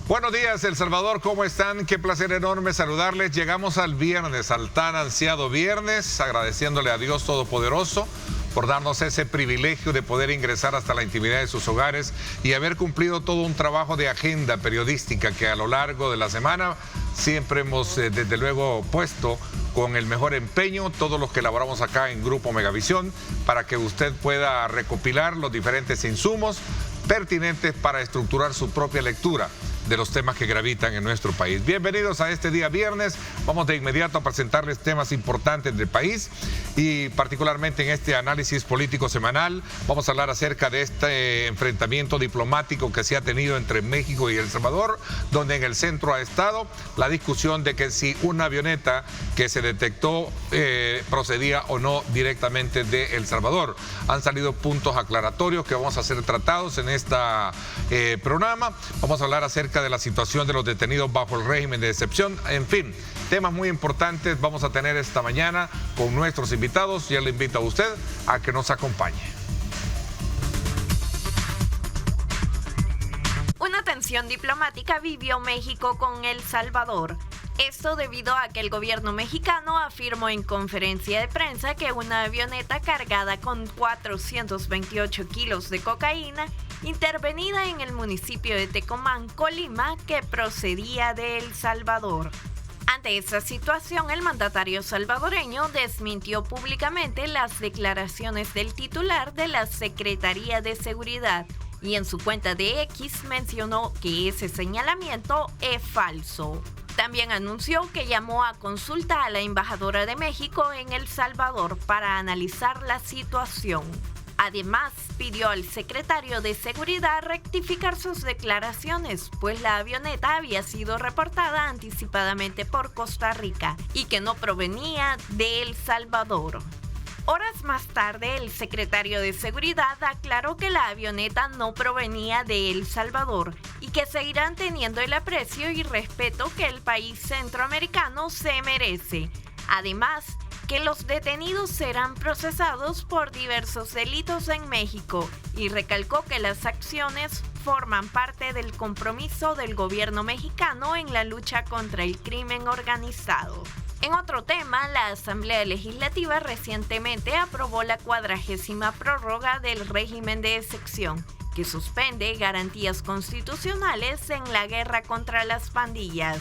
Buenos días, El Salvador, ¿cómo están? Qué placer enorme saludarles. Llegamos al viernes, al tan ansiado viernes, agradeciéndole a Dios Todopoderoso por darnos ese privilegio de poder ingresar hasta la intimidad de sus hogares y haber cumplido todo un trabajo de agenda periodística que a lo largo de la semana siempre hemos, desde luego, puesto con el mejor empeño, todos los que elaboramos acá en Grupo Megavisión, para que usted pueda recopilar los diferentes insumos pertinentes para estructurar su propia lectura de los temas que gravitan en nuestro país. Bienvenidos a este día viernes. Vamos de inmediato a presentarles temas importantes del país y particularmente en este análisis político semanal vamos a hablar acerca de este enfrentamiento diplomático que se ha tenido entre México y El Salvador, donde en el centro ha estado la discusión de que si una avioneta que se detectó procedía o no directamente de El Salvador. Han salido puntos aclaratorios que vamos a ser tratados en este programa. Vamos a hablar acerca de la situación de los detenidos bajo el régimen de excepción. En fin, temas muy importantes vamos a tener esta mañana con nuestros invitados. Ya le invito a usted a que nos acompañe. Una tensión diplomática vivió México con El Salvador. Esto debido a que el gobierno mexicano afirmó en conferencia de prensa que una avioneta cargada con 428 kilos de cocaína intervenida en el municipio de Tecomán, Colima, que procedía de El Salvador. Ante esa situación, el mandatario salvadoreño desmintió públicamente las declaraciones del titular de la Secretaría de Seguridad y en su cuenta de X mencionó que ese señalamiento es falso. También anunció que llamó a consulta a la embajadora de México en El Salvador para analizar la situación. Además, pidió al secretario de Seguridad rectificar sus declaraciones, pues la avioneta había sido reportada anticipadamente por Costa Rica y que no provenía de El Salvador. Horas más tarde, el secretario de Seguridad aclaró que la avioneta no provenía de El Salvador y que seguirán teniendo el aprecio y respeto que el país centroamericano se merece. Además, que los detenidos serán procesados por diversos delitos en México y recalcó que las acciones forman parte del compromiso del gobierno mexicano en la lucha contra el crimen organizado. En otro tema, la Asamblea Legislativa recientemente aprobó la 40ª prórroga del régimen de excepción, que suspende garantías constitucionales en la guerra contra las pandillas.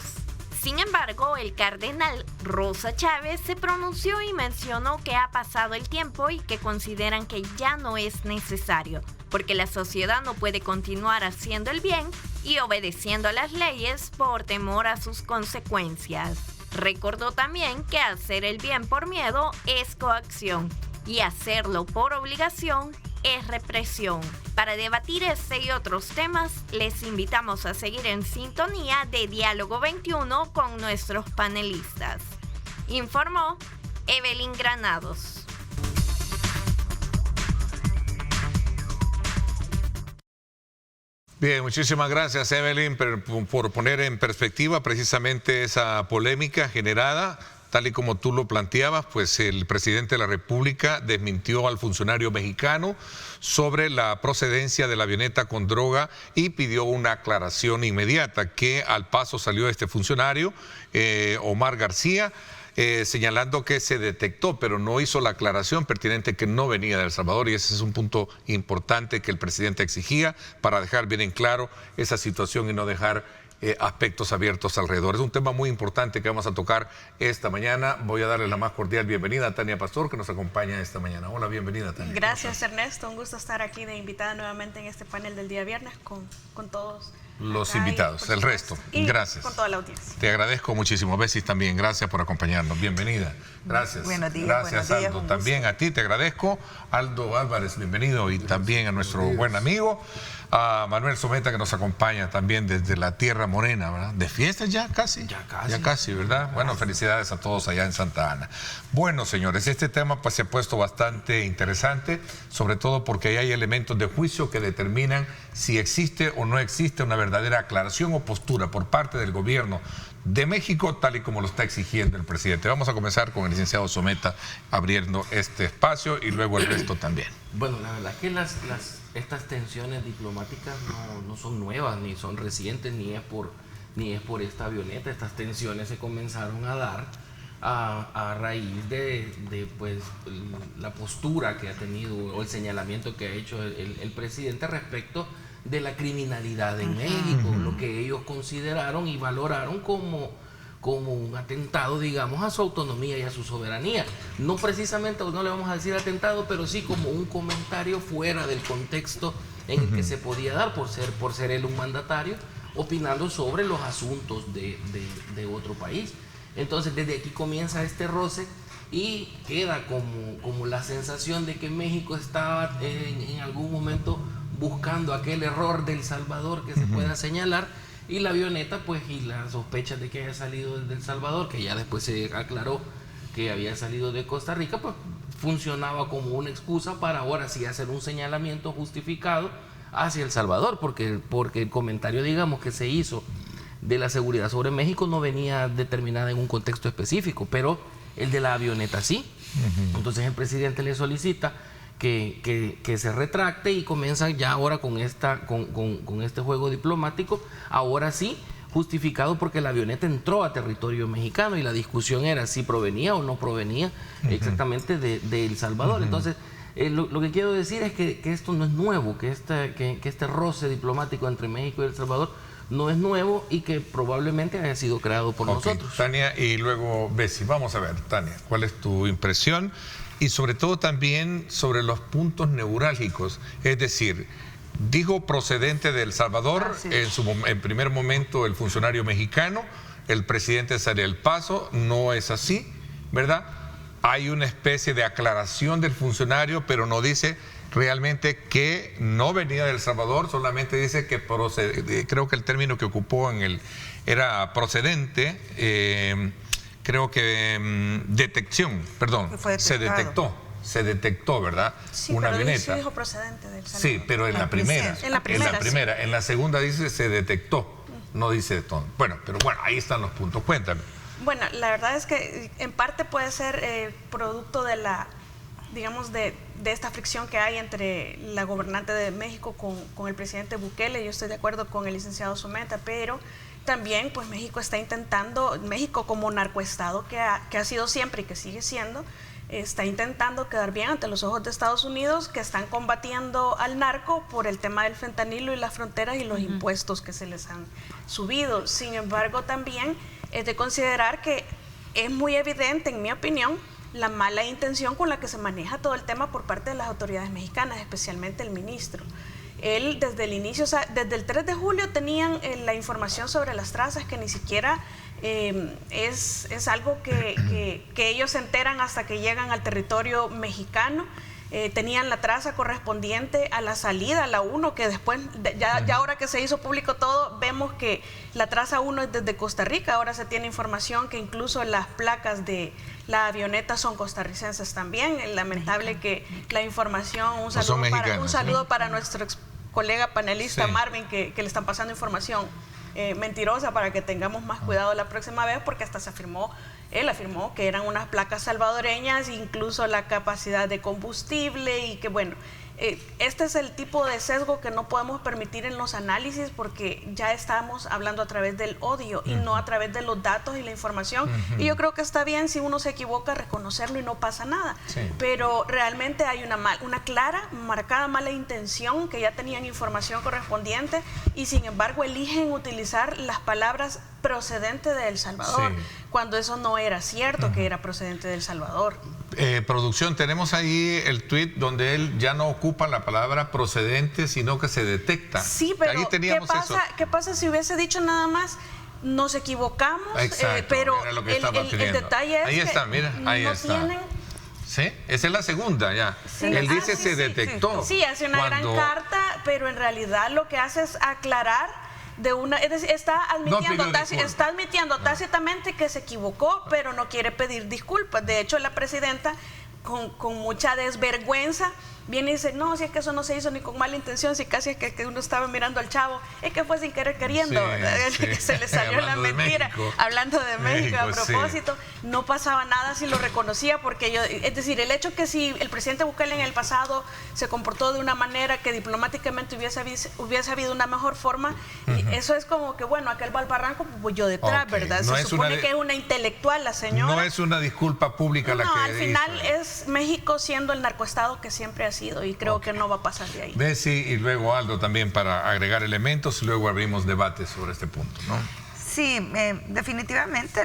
Sin embargo, el cardenal Rosa Chávez se pronunció y mencionó que ha pasado el tiempo y que consideran que ya no es necesario, porque la sociedad no puede continuar haciendo el bien y obedeciendo a las leyes por temor a sus consecuencias. Recordó también que hacer el bien por miedo es coacción y hacerlo por obligación es represión. Para debatir este y otros temas, les invitamos a seguir en sintonía de Diálogo 21 con nuestros panelistas. Informó Evelyn Granados. Bien, muchísimas gracias, Evelyn, por poner en perspectiva precisamente esa polémica generada. Tal y como tú lo planteabas, pues el presidente de la República desmintió al funcionario mexicano sobre la procedencia de la avioneta con droga y pidió una aclaración inmediata, que al paso salió este funcionario, Omar García, señalando que se detectó, pero no hizo la aclaración pertinente que no venía de El Salvador, y ese es un punto importante que el presidente exigía para dejar bien en claro esa situación y no dejar aspectos abiertos alrededor. Es un tema muy importante que vamos a tocar esta mañana. Voy a darle la más cordial bienvenida a Tania Pastor, que nos acompaña esta mañana. Hola, bienvenida, Tania. Gracias, Ernesto. Un gusto estar aquí de invitada nuevamente en este panel del día viernes con todos los invitados, el resto. Gracias. Con toda la audiencia. Te agradezco muchísimo. Bessie también, gracias por acompañarnos. Bienvenida. Gracias. Buenos días. Gracias, buenos días, Aldo. También a ti te agradezco. Aldo Álvarez, bienvenido. Y también a nuestro buen amigo, a Manuel Someta, que nos acompaña también desde la Tierra Morena, ¿verdad? ¿De fiestas ya casi? Ya casi, ¿verdad? Bueno, felicidades a todos allá en Santa Ana. Bueno, señores, este tema pues se ha puesto bastante interesante, sobre todo porque ahí hay elementos de juicio que determinan si existe o no existe una verdadera aclaración o postura por parte del gobierno de México, tal y como lo está exigiendo el presidente. Vamos a comenzar con el licenciado Someta abriendo este espacio y luego el resto también. Bueno, la verdad que estas tensiones diplomáticas no son nuevas, ni son recientes, ni es por esta avioneta. Estas tensiones se comenzaron a dar a raíz de pues, la postura que ha tenido o el señalamiento que ha hecho el presidente respecto de la criminalidad en México, lo que ellos consideraron y valoraron como un atentado, digamos, a su autonomía y a su soberanía. No precisamente, no le vamos a decir atentado, pero sí como un comentario fuera del contexto en el que se podía dar por ser él un mandatario, opinando sobre los asuntos de otro país. Entonces, desde aquí comienza este roce y queda como la sensación de que México estaba en algún momento buscando aquel error de El Salvador que se pueda señalar, y la avioneta, pues, y las sospechas de que haya salido de El Salvador, que ya después se aclaró que había salido de Costa Rica, pues funcionaba como una excusa para ahora sí hacer un señalamiento justificado hacia El Salvador, porque el comentario, digamos, que se hizo de la seguridad sobre México no venía determinada en un contexto específico, pero el de la avioneta sí. Entonces el presidente le solicita que se retracte y comienza ya ahora con este juego diplomático, ahora sí justificado porque la avioneta entró a territorio mexicano y la discusión era si provenía o no provenía exactamente de El Salvador. Entonces lo que quiero decir es que esto no es nuevo, que este roce diplomático entre México y El Salvador no es nuevo y que probablemente haya sido creado por nosotros. Tania, y luego Bessie. Vamos a ver, Tania, ¿cuál es tu impresión? Y sobre todo también sobre los puntos neurálgicos, es decir, dijo procedente de El Salvador, en primer momento el funcionario mexicano, el presidente sale al paso, no es así, ¿verdad? Hay una especie de aclaración del funcionario, pero no dice realmente que no venía de El Salvador, solamente dice que creo que el término que ocupó era procedente, creo que detección, perdón, se detectó, ¿verdad? Sí, una pero avioneta. Sí dijo procedente del Salvador. Sí, pero en la primera. Sí. En la segunda dice se detectó, no dice de todo. Bueno, pero bueno, ahí están los puntos, cuéntame. Bueno, la verdad es que en parte puede ser producto de digamos, de esta fricción que hay entre la gobernante de México con el presidente Bukele. Yo estoy de acuerdo con el licenciado Someta, pero también pues México está intentando, México como narcoestado que ha sido siempre y que sigue siendo, está intentando quedar bien ante los ojos de Estados Unidos, que están combatiendo al narco por el tema del fentanilo y las fronteras y los impuestos que se les han subido. Sin embargo, también es de considerar que es muy evidente, en mi opinión, la mala intención con la que se maneja todo el tema por parte de las autoridades mexicanas, especialmente el ministro. Él desde el inicio, o sea, desde el 3 de julio tenían la información sobre las trazas, que ni siquiera es algo que ellos se enteran hasta que llegan al territorio mexicano. Tenían la traza correspondiente a la salida, la 1, que después, ya ahora que se hizo público todo, vemos que la traza 1 es desde Costa Rica. Ahora se tiene información que incluso las placas de la avioneta son costarricenses también. Es lamentable que la información, un saludo para nuestro ex colega panelista Marvin, que le están pasando información mentirosa para que tengamos más cuidado la próxima vez, porque hasta él afirmó que eran unas placas salvadoreñas, incluso la capacidad de combustible, y que bueno, este es el tipo de sesgo que no podemos permitir en los análisis, porque ya estamos hablando a través del odio y no a través de los datos y la información. Y yo creo que está bien, si uno se equivoca, reconocerlo y no pasa nada. Pero realmente hay una clara, marcada mala intención, que ya tenían información correspondiente y sin embargo eligen utilizar las palabras procedente de El Salvador, cuando eso no era cierto, que era procedente de El Salvador. Producción, tenemos ahí el tuit donde él ya no ocupa la palabra procedente, sino que se detecta. Sí, pero ¿qué pasa si hubiese dicho nada más nos equivocamos? Exacto, pero era lo que estaba pidiendo. El detalle es ahí está, mira, ahí no está. tienen... Sí, esa es la segunda ya. Él dice se detectó. Sí, hace una gran carta, pero en realidad lo que hace es aclarar es decir, está admitiendo tácitamente que se equivocó, pero no quiere pedir disculpas. De hecho, la presidenta, con mucha desvergüenza, viene y dice, no, si es que eso no se hizo ni con mala intención, si casi es que uno estaba mirando al chavo, es que fue sin querer queriendo, que se le salió la mentira, hablando de México a propósito, no pasaba nada si lo reconocía, porque es decir, el hecho que si el presidente Bukele en el pasado se comportó de una manera que diplomáticamente hubiese habido una mejor forma, eso es como que, bueno, aquel va al barranco, pues yo detrás, ¿verdad? No se supone que es una intelectual la señora. No es una disculpa pública la que al final hizo. es México siendo el narcoestado que siempre ha sido, y creo que no va a pasar de ahí. Bessie y luego Aldo también para agregar elementos, y luego abrimos debates sobre este punto, ¿no? Sí, definitivamente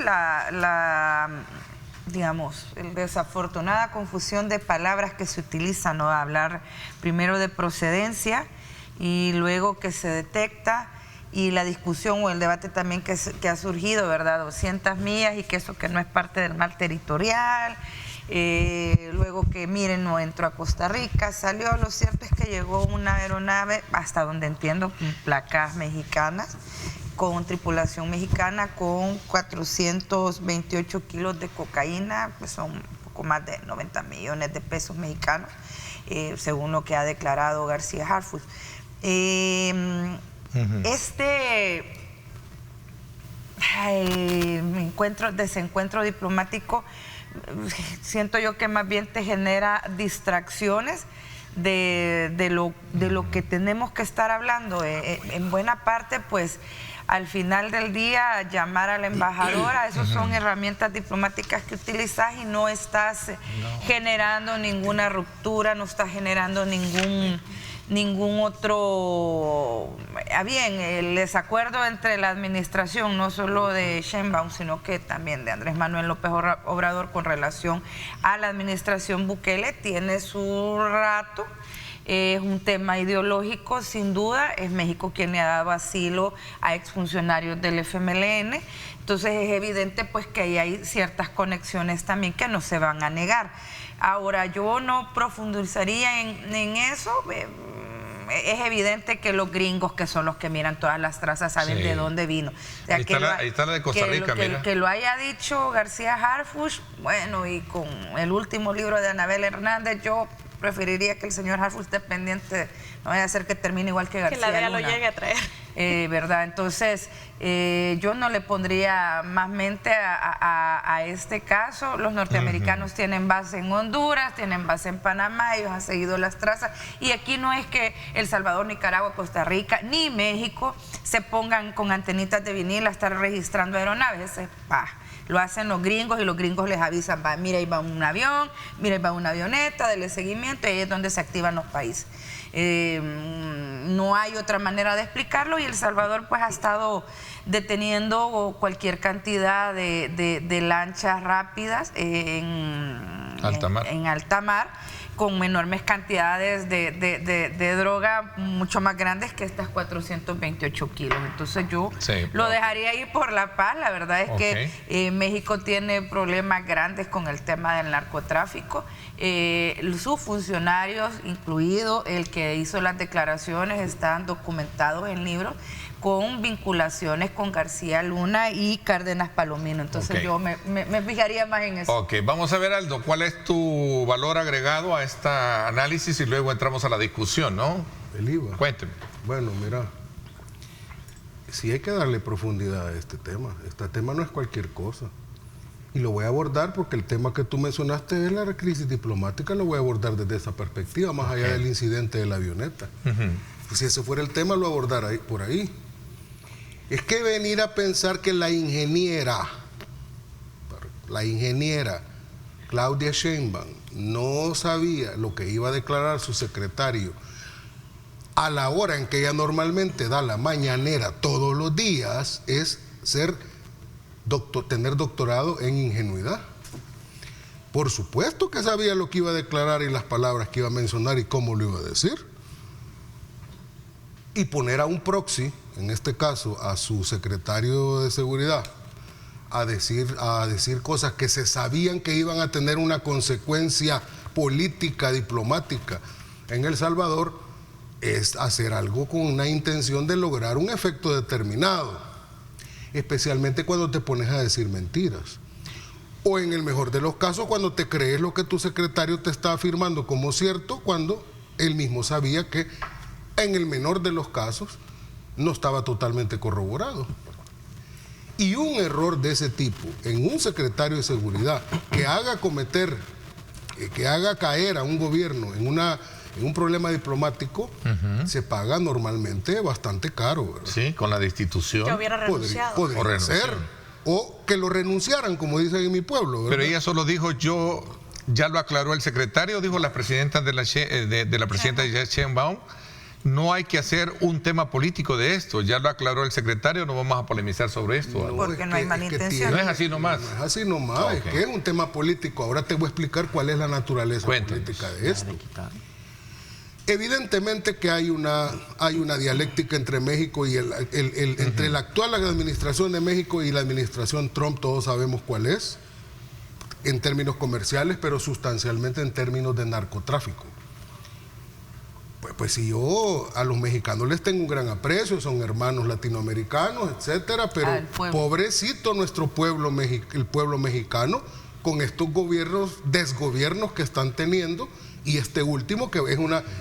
digamos, la desafortunada confusión de palabras que se utilizan, ¿no? Hablar primero de procedencia y luego que se detecta, y la discusión o el debate también que ha surgido, ¿verdad? 200 millas y que eso que no es parte del mar territorial, luego que miren, no entró a Costa Rica, salió, lo cierto es que llegó una aeronave, hasta donde entiendo, con placas mexicanas, con tripulación mexicana, con 428 kilos de cocaína, pues son un poco más de 90 millones de pesos mexicanos, según lo que ha declarado García Harfuch. Desencuentro diplomático, siento yo que más bien te genera distracciones de lo que tenemos que estar hablando. En buena parte, pues, al final del día, llamar a la embajadora, esas son herramientas diplomáticas que utilizas y no estás generando ninguna ruptura, no estás generando ningún otro, el desacuerdo entre la administración, no solo de Sheinbaum, sino que también de Andrés Manuel López Obrador con relación a la administración Bukele, tiene su rato. Es un tema ideológico, sin duda. Es México quien le ha dado asilo a exfuncionarios del FMLN. Entonces es evidente pues que ahí hay ciertas conexiones también que no se van a negar. Ahora, yo no profundizaría en eso. Es evidente que los gringos, que son los que miran todas las trazas, saben de dónde vino. O sea, ahí está la de Costa Rica, mira. Que lo haya dicho García Harfuch, bueno, y con el último libro de Anabel Hernández, yo preferiría que el señor Harfuch esté pendiente, no vaya a ser que termine igual que García Luna. Que la DEA Luna. lo llegue a traer. ¿Verdad? Entonces, yo no le pondría más mente a este caso. Los norteamericanos tienen base en Honduras, tienen base en Panamá, ellos han seguido las trazas. Y aquí no es que El Salvador, Nicaragua, Costa Rica, ni México se pongan con antenitas de vinil a estar registrando aeronaves. Lo hacen los gringos y los gringos les avisan, mira, ahí va un avión, mira, ahí va una avioneta, denle seguimiento, y ahí es donde se activan los países. No hay otra manera de explicarlo, y El Salvador pues ha estado deteniendo cualquier cantidad de lanchas rápidas en alta mar, con enormes cantidades de droga mucho más grandes que estas 428 kilos. Entonces yo lo dejaría ahí por la paz. La verdad es que México tiene problemas grandes con el tema del narcotráfico. Sus funcionarios, incluido el que hizo las declaraciones, están documentados en libros con vinculaciones con García Luna y Cárdenas Palomino. Entonces yo me fijaría más en eso. Ok, vamos a ver, Aldo, ¿cuál es tu valor agregado a este análisis? Y luego entramos a la discusión, ¿no? El IVA. Cuénteme. Bueno, mira, sí hay que darle profundidad a este tema. Este tema no es cualquier cosa. Y lo voy a abordar porque el tema que tú mencionaste es la crisis diplomática, lo voy a abordar desde esa perspectiva, más allá del incidente de la avioneta. Si ese fuera el tema, lo abordara por ahí. Es que venir a pensar que la ingeniera Claudia Sheinbaum no sabía lo que iba a declarar su secretario a la hora en que ella normalmente da la mañanera todos los días, es tener doctorado en ingenuidad. Por supuesto que sabía lo que iba a declarar y las palabras que iba a mencionar y cómo lo iba a decir. Y poner a un proxy, en este caso a su secretario de seguridad, a decir cosas que se sabían que iban a tener una consecuencia política, diplomática en El Salvador, es hacer algo con una intención de lograr un efecto determinado, especialmente cuando te pones a decir mentiras. O en el mejor de los casos, cuando te crees lo que tu secretario te está afirmando como cierto, cuando él mismo sabía que en el menor de los casos no estaba totalmente corroborado. Y un error de ese tipo en un secretario de seguridad que haga caer a un gobierno en un problema diplomático, se paga normalmente bastante caro, ¿verdad? Sí, con la destitución. Que hubiera renunciado. Podría ser. O que lo renunciaran, como dicen en mi pueblo, ¿verdad? Pero ella solo dijo, ya lo aclaró el secretario, dijo la presidenta de la presidenta Sheinbaum, no hay que hacer un tema político de esto, ya lo aclaró el secretario, no vamos a polemizar sobre esto. No, porque no hay mala intención. No es así nomás. No es así nomás, es que es un tema político. Ahora te voy a explicar cuál es la naturaleza política de esto. Evidentemente que hay una dialéctica entre México y entre la actual administración de México y la administración Trump, todos sabemos cuál es, en términos comerciales, pero sustancialmente en términos de narcotráfico. Pues si yo a los mexicanos les tengo un gran aprecio, son hermanos latinoamericanos, etcétera, pero pobrecito nuestro pueblo, el pueblo mexicano, con estos desgobiernos que están teniendo, y este último que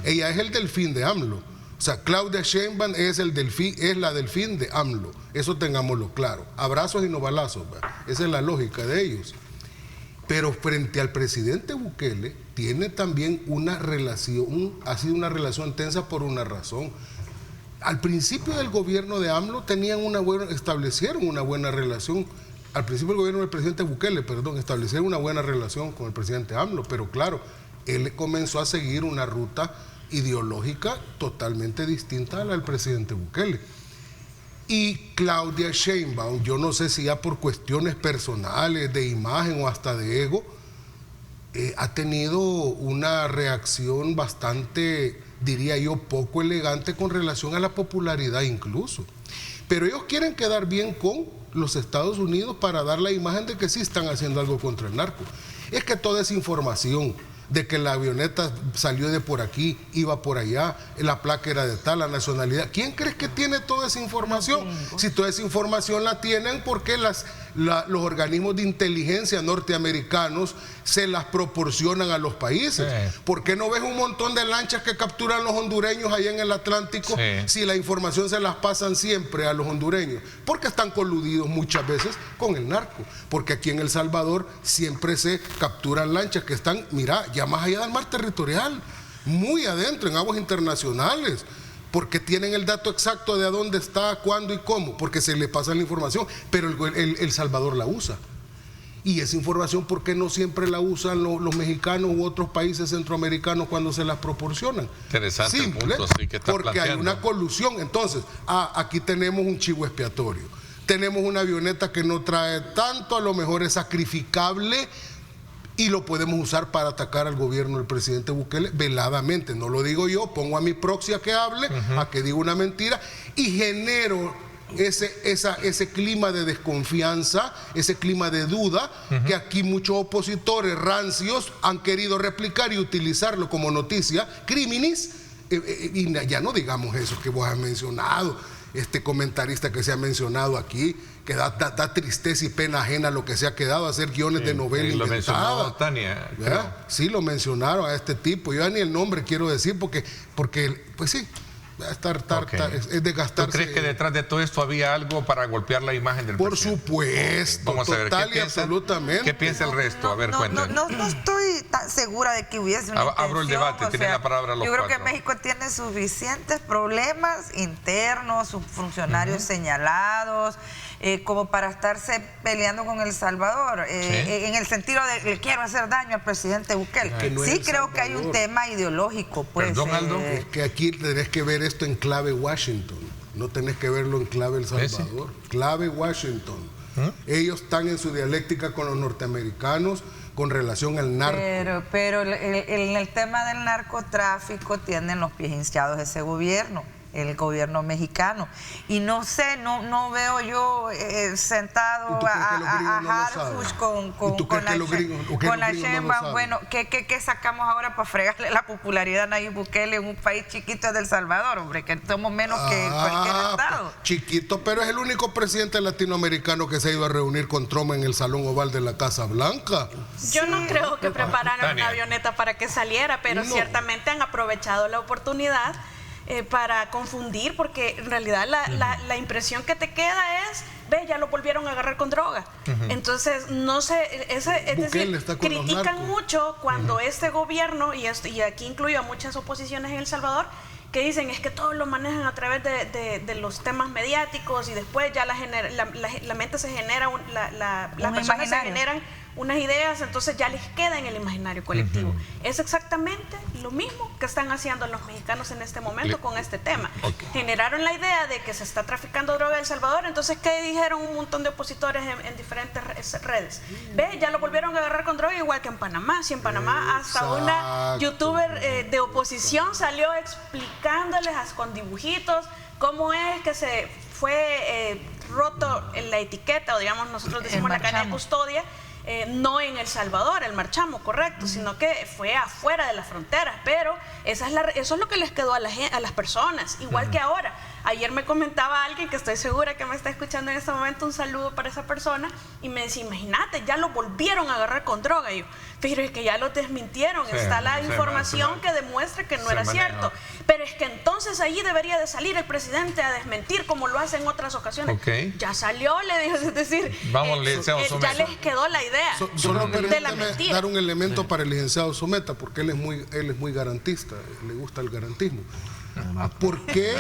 ella es el delfín de AMLO. O sea, Claudia Sheinbaum es la delfín de AMLO. Eso tengámoslo claro. Abrazos y no balazos, ¿verdad? Esa es la lógica de ellos. Pero frente al presidente Bukele tiene también ha sido una relación tensa por una razón. Al principio del gobierno de AMLO establecieron una buena relación. Al principio del gobierno del presidente Bukele, establecieron una buena relación con el presidente AMLO, pero claro, él comenzó a seguir una ruta ideológica totalmente distinta a la del presidente Bukele. Y Claudia Sheinbaum, yo no sé si ya por cuestiones personales, de imagen o hasta de ego, ha tenido una reacción bastante, diría yo, poco elegante con relación a la popularidad incluso. Pero ellos quieren quedar bien con los Estados Unidos para dar la imagen de que sí están haciendo algo contra el narco. Es que toda esa información de que la avioneta salió de por aquí, iba por allá, la placa era de tal, la nacionalidad. ¿Quién crees que tiene toda esa información? Si toda esa información la tienen, ¿por qué los organismos de inteligencia norteamericanos se las proporcionan a los países? ¿Por qué no ves un montón de lanchas que capturan los hondureños allá en el Atlántico si la información se las pasan siempre a los hondureños? Porque están coludidos muchas veces con el narco. Porque aquí en El Salvador siempre se capturan lanchas que están, mira, ya más allá del mar territorial, muy adentro, en aguas internacionales, porque tienen el dato exacto de a dónde está, cuándo y cómo, porque se le pasa la información, pero El Salvador la usa. Y esa información, ¿por qué no siempre la usan los mexicanos u otros países centroamericanos cuando se las proporcionan? Interesante. Simple, el punto, sí, que está porque planteando. hay una colusión. Entonces, aquí tenemos un chivo expiatorio. Tenemos una avioneta que no trae tanto, a lo mejor es sacrificable, y lo podemos usar para atacar al gobierno del presidente Bukele veladamente. No lo digo yo, pongo a mi proxy a que hable, a que diga una mentira, y genero ese clima de desconfianza, ese clima de duda, que aquí muchos opositores rancios han querido replicar y utilizarlo como noticia criminis, y ya no digamos eso que vos has mencionado, este comentarista que se ha mencionado aquí, que da tristeza y pena ajena lo que se ha quedado a hacer guiones de novela lo inventada. mencionó Tania. Sí, lo mencionaron a este tipo. Yo ya ni el nombre quiero decir porque pues sí, es desgastarse. ¿Tú crees que detrás de todo esto había algo para golpear la imagen del presidente? Por supuesto, Vamos a ver, total y absolutamente. ¿Qué piensa el resto? A ver, cuéntanos. No estoy tan segura de que hubiese una Abro el debate, tienen la palabra los Yo creo que cuatro. México tiene suficientes problemas internos, sus funcionarios señalados, como para estarse peleando con El Salvador, en el sentido de que quiero hacer daño al presidente Bukele. Sí creo que hay un tema ideológico, pues. Perdón, Aldo. Es que aquí tenés que ver esto en clave Washington, no tenés que verlo en clave El Salvador. Clave Washington. Ellos están en su dialéctica con los norteamericanos con relación al narco. Pero en el tema del narcotráfico tienen los pies hinchados ese gobierno. el gobierno mexicano. Y no sé, no veo yo sentado a Harfuch con la Sheinbaum. Bueno, ¿qué sacamos ahora para fregarle la popularidad a Nayib Bukele en un país chiquito de El Salvador, hombre, que somos menos que cualquier estado? Chiquito, pero es el único presidente latinoamericano que se ha ido a reunir con Trump en el Salón Oval de la Casa Blanca. Yo no creo que prepararan una avioneta para que saliera, pero ciertamente han aprovechado la oportunidad para confundir, porque en realidad la impresión que te queda es, ve, ya lo volvieron a agarrar con droga. Entonces, no sé, es decir, critican mucho cuando este gobierno, y aquí incluyo a muchas oposiciones en El Salvador, que dicen es que todos lo manejan a través de los temas mediáticos, y después ya la mente se genera, las personas se generan unas ideas, entonces ya les queda en el imaginario colectivo. Es exactamente lo mismo que están haciendo los mexicanos en este momento con este tema. Generaron la idea de que se está traficando droga en El Salvador, entonces ¿qué dijeron un montón de opositores en diferentes redes? Ve, ya lo volvieron a agarrar con droga, igual que en Panamá. Si en Panamá hasta una youtuber de oposición salió explicándoles con dibujitos cómo es que se fue roto en la etiqueta, o digamos nosotros decimos la cadena de custodia, no en El Salvador, el marchamo, correcto, sino que fue afuera de las fronteras, pero eso es lo que les quedó a las personas, igual que ahora. Ayer me comentaba alguien que estoy segura que me está escuchando en este momento, un saludo para esa persona, y me decía, imagínate, ya lo volvieron a agarrar con droga. Y yo, pero es que ya lo desmintieron, está la información que demuestra que no era cierto. Pero es que entonces allí debería de salir el presidente a desmentir, como lo hace en otras ocasiones. Ya salió, le dijo, es decir, ya les quedó la idea solo de la mentira. Dar un elemento para el licenciado Someta, porque él es muy garantista, le gusta el garantismo. ¿Por qué?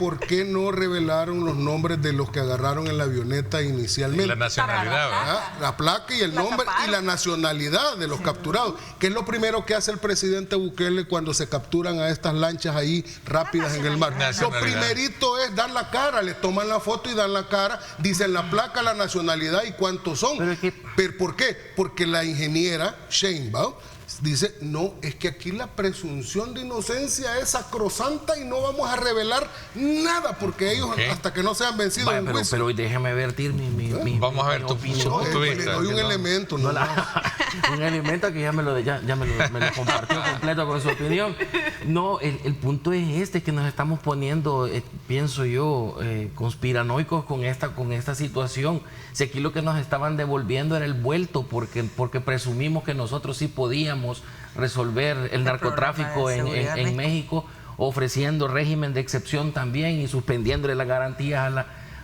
¿Por qué no revelaron los nombres de los que agarraron en la avioneta inicialmente? La nacionalidad, ¿verdad? La placa y el nombre y la nacionalidad de los capturados. ¿Qué es lo primero que hace el presidente Bukele cuando se capturan a estas lanchas ahí rápidas en el mar? Lo primerito es dar la cara, le toman la foto y dan la cara, dicen la placa, la nacionalidad y cuántos son. ¿Pero por qué? Porque la ingeniera Sheinbaum dice, no, es que aquí la presunción de inocencia es sacrosanta y no vamos a revelar nada, porque ellos, hasta que no sean vencidos en juicio. Pero déjame vertir vamos a ver tu punto de vista. Le doy un elemento. Un elemento que ya me lo compartió completo con su opinión. No, el punto es que nos estamos poniendo, pienso yo, conspiranoicos con esta situación. Si aquí lo que nos estaban devolviendo era el vuelto, porque presumimos que nosotros sí podíamos resolver el narcotráfico en México, ofreciendo régimen de excepción también y suspendiéndole las garantías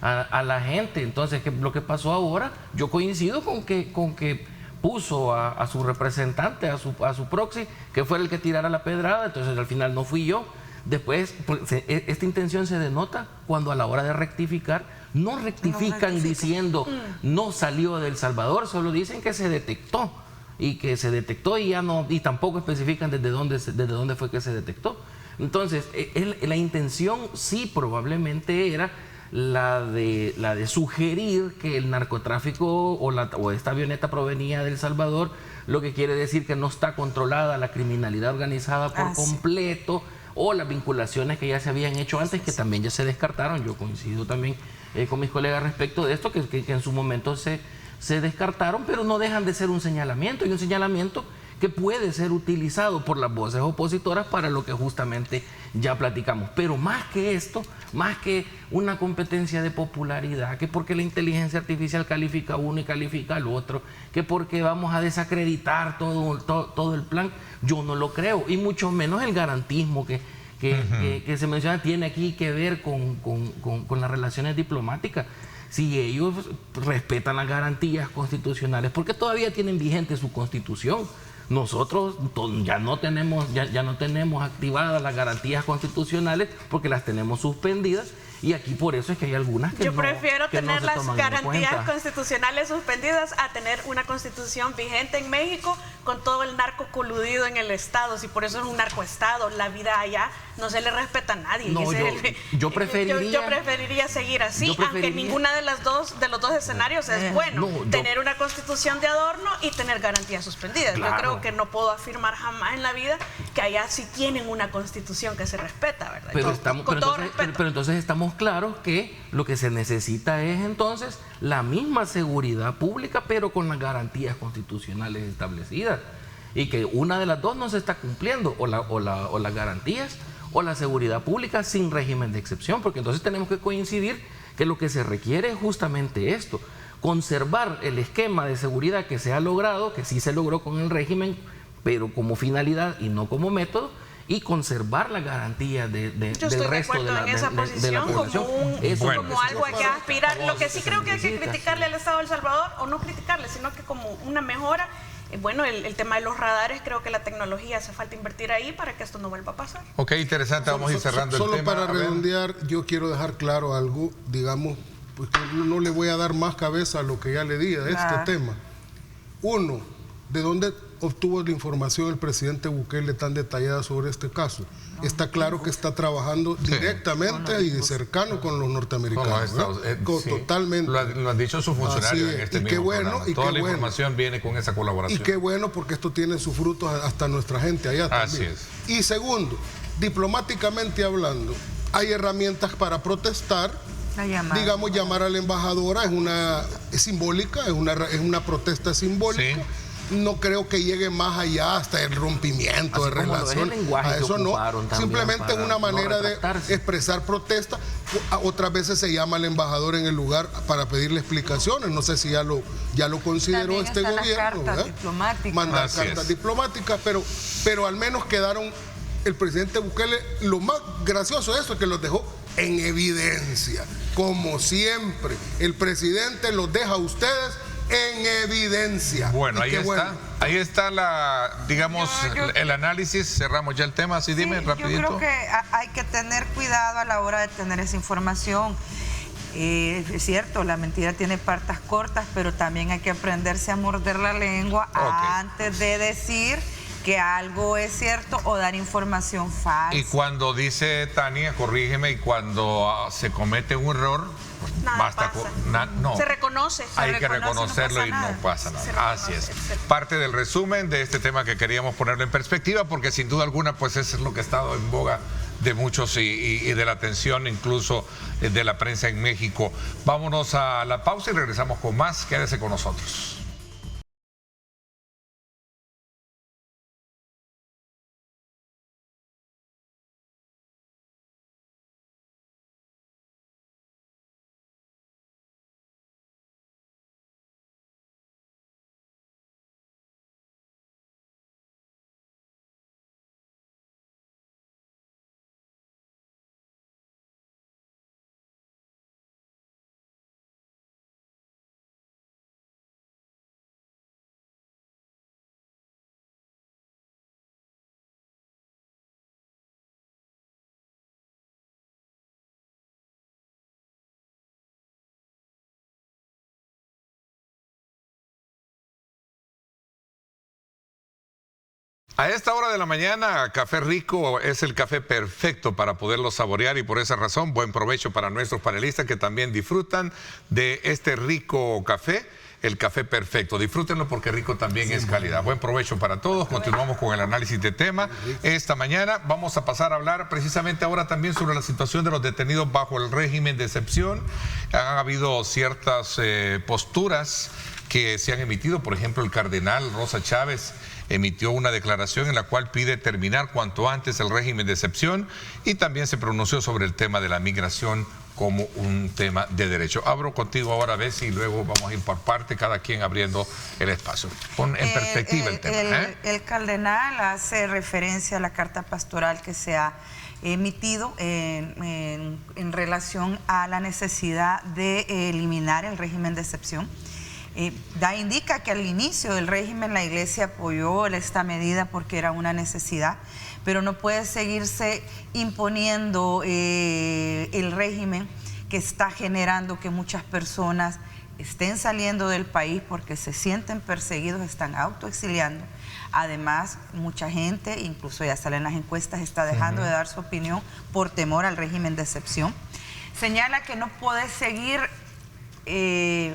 a la gente. Entonces, lo que pasó ahora, yo coincido con que puso a su representante, a su proxy, que fue el que tirara la pedrada. Entonces al final no fui yo. Después, esta intención se denota cuando a la hora de rectificar no rectifican diciendo no salió de El Salvador, solo dicen que se detectó y ya no, y tampoco especifican desde dónde fue que se detectó. Entonces la intención sí probablemente era la de sugerir que el narcotráfico o esta avioneta provenía de El Salvador, lo que quiere decir que no está controlada la criminalidad organizada por completo, o las vinculaciones que ya se habían hecho antes, que también ya se descartaron. Yo coincido también con mis colegas respecto de esto, que en su momento se descartaron, pero no dejan de ser un señalamiento, y un señalamiento que puede ser utilizado por las voces opositoras para lo que justamente ya platicamos. Pero más que esto, más que una competencia de popularidad, que porque la inteligencia artificial califica a uno y califica al otro, que porque vamos a desacreditar todo el plan, yo no lo creo, y mucho menos el garantismo que se menciona tiene aquí que ver con las relaciones diplomáticas. Si ellos respetan las garantías constitucionales, porque todavía tienen vigente su constitución. Nosotros ya no tenemos activadas las garantías constitucionales porque las tenemos suspendidas, y aquí por eso es que hay algunas que yo prefiero tener las garantías constitucionales suspendidas a tener una constitución vigente en México con todo el narco coludido en el estado. Si por eso es un narcoestado, la vida allá no se le respeta a nadie. No, yo preferiría seguir así, aunque ninguna de los dos escenarios es bueno. Tener una constitución de adorno y tener garantías suspendidas. Claro, yo creo creo que no puedo afirmar jamás en la vida que allá sí tienen una constitución que se respeta, ¿verdad? Pero entonces estamos claros que lo que se necesita es entonces la misma seguridad pública, pero con las garantías constitucionales establecidas. Y que una de las dos no se está cumpliendo, o las garantías o la seguridad pública sin régimen de excepción, porque entonces tenemos que coincidir que lo que se requiere es justamente esto, conservar el esquema de seguridad que se ha logrado, que sí se logró con el régimen, pero como finalidad y no como método, y conservar la garantía del resto de la población. Como algo a que aspirar. Lo que sí creo que hay que criticarle al Estado de El Salvador, o no criticarle, sino que como una mejora. Bueno, el tema de los radares, creo que la tecnología hace falta invertir ahí para que esto no vuelva a pasar. Ok, interesante, vamos a ir cerrando el tema. Solo para redondear, yo quiero dejar claro algo, digamos, pues que no le voy a dar más cabeza a lo que ya le di a este tema. Uno, ¿de dónde obtuvo la información el presidente Bukele tan detallada sobre este caso? Está claro que está trabajando directamente y de cercano con los norteamericanos. Totalmente. Lo han dicho sus funcionarios en este mismo programa. Toda la información viene con esa colaboración. Y qué bueno, porque esto tiene sus frutos hasta nuestra gente allá también. Así es. Y segundo, diplomáticamente hablando, hay herramientas para protestar. Digamos, llamar a la embajadora es simbólica, es una protesta simbólica. Sí. No creo que llegue más allá hasta el rompimiento de relación. A eso no. Simplemente es una manera de expresar protesta. Otras veces se llama al embajador en el lugar para pedirle explicaciones. No sé si ya lo consideró también este gobierno. Mandar cartas diplomáticas, pero al menos quedaron. El presidente Bukele, lo más gracioso de eso es que los dejó en evidencia. Como siempre, el presidente los deja a ustedes en evidencia. Bueno, ahí está el análisis. Cerramos ya el tema, así dime rapidito. Yo creo que hay que tener cuidado a la hora de tener esa información. Es cierto, la mentira tiene partes cortas, pero también hay que aprenderse a morder la lengua antes de decir que algo es cierto o dar información falsa. Y cuando dice Tania, corrígeme, y cuando se comete un error, basta se reconoce. Hay que reconocerlo y no pasa nada. Así es. Parte del resumen de este tema que queríamos ponerlo en perspectiva, porque sin duda alguna, pues eso es lo que ha estado en boga de muchos y de la atención incluso de la prensa en México. Vámonos a la pausa y regresamos con más. Quédese con nosotros. A esta hora de la mañana, Café Rico es el café perfecto para poderlo saborear, y por esa razón, buen provecho para nuestros panelistas que también disfrutan de este rico café, el café perfecto. Disfrútenlo porque rico también es calidad. Buen provecho para todos. Continuamos con el análisis de tema. Esta mañana vamos a pasar a hablar precisamente ahora también sobre la situación de los detenidos bajo el régimen de excepción. Han habido ciertas posturas que se han emitido. Por ejemplo, el cardenal Rosa Chávez emitió una declaración en la cual pide terminar cuanto antes el régimen de excepción, y también se pronunció sobre el tema de la migración como un tema de derecho. Abro contigo ahora, Bessie, y luego vamos a ir por parte, cada quien abriendo el espacio. Pon en perspectiva el tema. El cardenal hace referencia a la carta pastoral que se ha emitido en relación a la necesidad de eliminar el régimen de excepción. Indica que al inicio del régimen la Iglesia apoyó esta medida porque era una necesidad, pero no puede seguirse imponiendo el régimen que está generando que muchas personas estén saliendo del país porque se sienten perseguidos, están autoexiliando. Además, mucha gente, incluso ya salen las encuestas, está dejando de dar su opinión por temor al régimen de excepción. Señala que no puede seguir,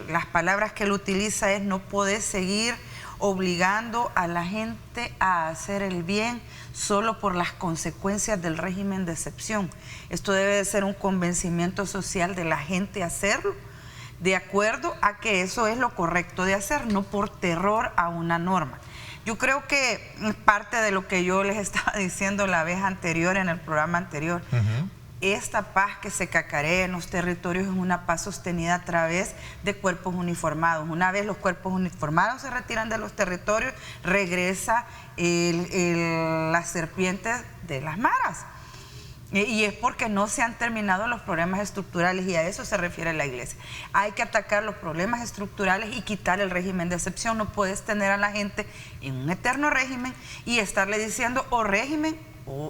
las palabras que él utiliza es: no puede seguir obligando a la gente a hacer el bien solo por las consecuencias del régimen de excepción. Esto debe de ser un convencimiento social de la gente a hacerlo, de acuerdo a que eso es lo correcto de hacer, no por terror a una norma. Yo creo que parte de lo que yo les estaba diciendo la vez anterior, en el programa anterior, esta paz que se cacarea en los territorios es una paz sostenida a través de cuerpos uniformados. Una vez los cuerpos uniformados se retiran de los territorios, regresa las serpientes de las maras. Y es porque no se han terminado los problemas estructurales, y a eso se refiere la Iglesia. Hay que atacar los problemas estructurales y quitar el régimen de excepción. No puedes tener a la gente en un eterno régimen y estarle diciendo o régimen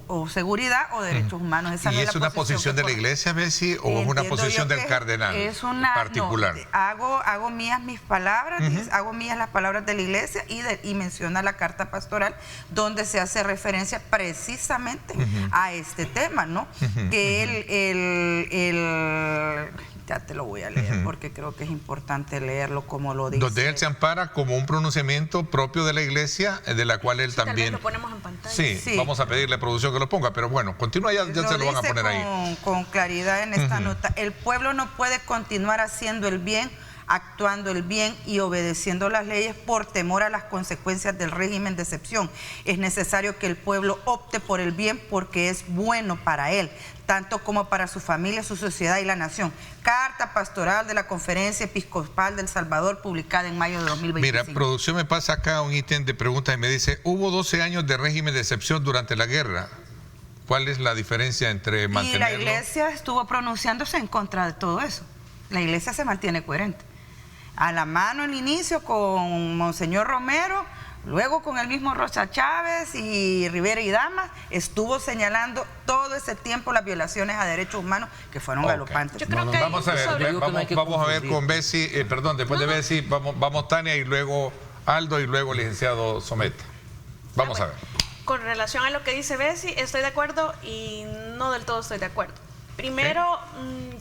o seguridad o derechos humanos. Esa ¿Y no es una posición de la Iglesia, Bessie, o es una posición del cardenal particular? No, hago mías mis palabras, hago mías las palabras de la Iglesia y menciona la carta pastoral donde se hace referencia precisamente a este tema, ¿no? Que ya te lo voy a leer porque creo que es importante leerlo como lo dice. Donde él se ampara como un pronunciamiento propio de la Iglesia, de la cual él también... Tal vez lo ponemos en pantalla. Sí, vamos a pedirle a producción que lo ponga, pero bueno, continúa, ya se lo van a poner ahí. Con claridad en esta nota. El pueblo no puede continuar haciendo el bien, actuando el bien y obedeciendo las leyes por temor a las consecuencias del régimen de excepción. Es necesario que el pueblo opte por el bien porque es bueno para él, tanto como para su familia, su sociedad y la nación. Carta pastoral de la Conferencia Episcopal del Salvador, publicada en mayo de 2025. Mira, producción me pasa acá un ítem de preguntas y me dice, hubo 12 años de régimen de excepción durante la guerra. ¿Cuál es la diferencia entre mantenerlo? Y la Iglesia estuvo pronunciándose en contra de todo eso. La Iglesia se mantiene coherente. A la mano en inicio con Monseñor Romero, luego con el mismo Rosa Chávez y Rivera y Damas, estuvo señalando todo ese tiempo las violaciones a derechos humanos que fueron galopantes. Yo creo que vamos a ver, vamos a ver con Bessie, perdón, después de Bessie, vamos Tania y luego Aldo y luego el licenciado Someta. Vamos a ver. Con relación a lo que dice Bessie, estoy de acuerdo y no del todo estoy de acuerdo. Primero,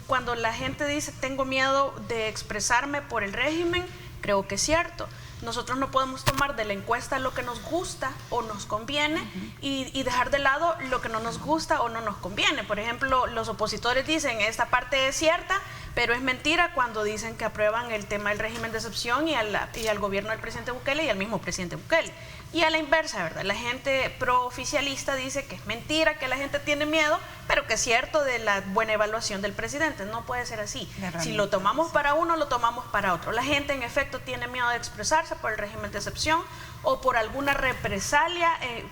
cuando la gente dice tengo miedo de expresarme por el régimen, creo que es cierto. Nosotros no podemos tomar de la encuesta lo que nos gusta o nos conviene y dejar de lado lo que no nos gusta o no nos conviene. Por ejemplo, los opositores dicen esta parte es cierta, pero es mentira cuando dicen que aprueban el tema del régimen de excepción y al gobierno del presidente Bukele y al mismo presidente Bukele. Y a la inversa, ¿verdad? La gente pro-oficialista dice que es mentira, que la gente tiene miedo, pero que es cierto de la buena evaluación del presidente. No puede ser así. Si lo tomamos para uno, lo tomamos para otro. La gente, en efecto, tiene miedo de expresarse por el régimen de excepción o por alguna represalia,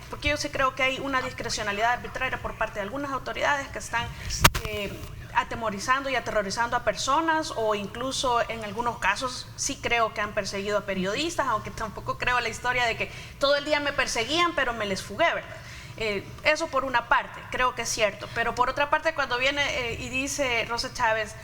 porque yo sí creo que hay una discrecionalidad arbitraria por parte de algunas autoridades que están atemorizando y aterrorizando a personas, o incluso en algunos casos sí creo que han perseguido a periodistas, aunque tampoco creo la historia de que todo el día me perseguían pero me les fugué, ¿verdad? Eso por una parte, creo que es cierto, pero por otra parte cuando viene y dice Rosa Chávez,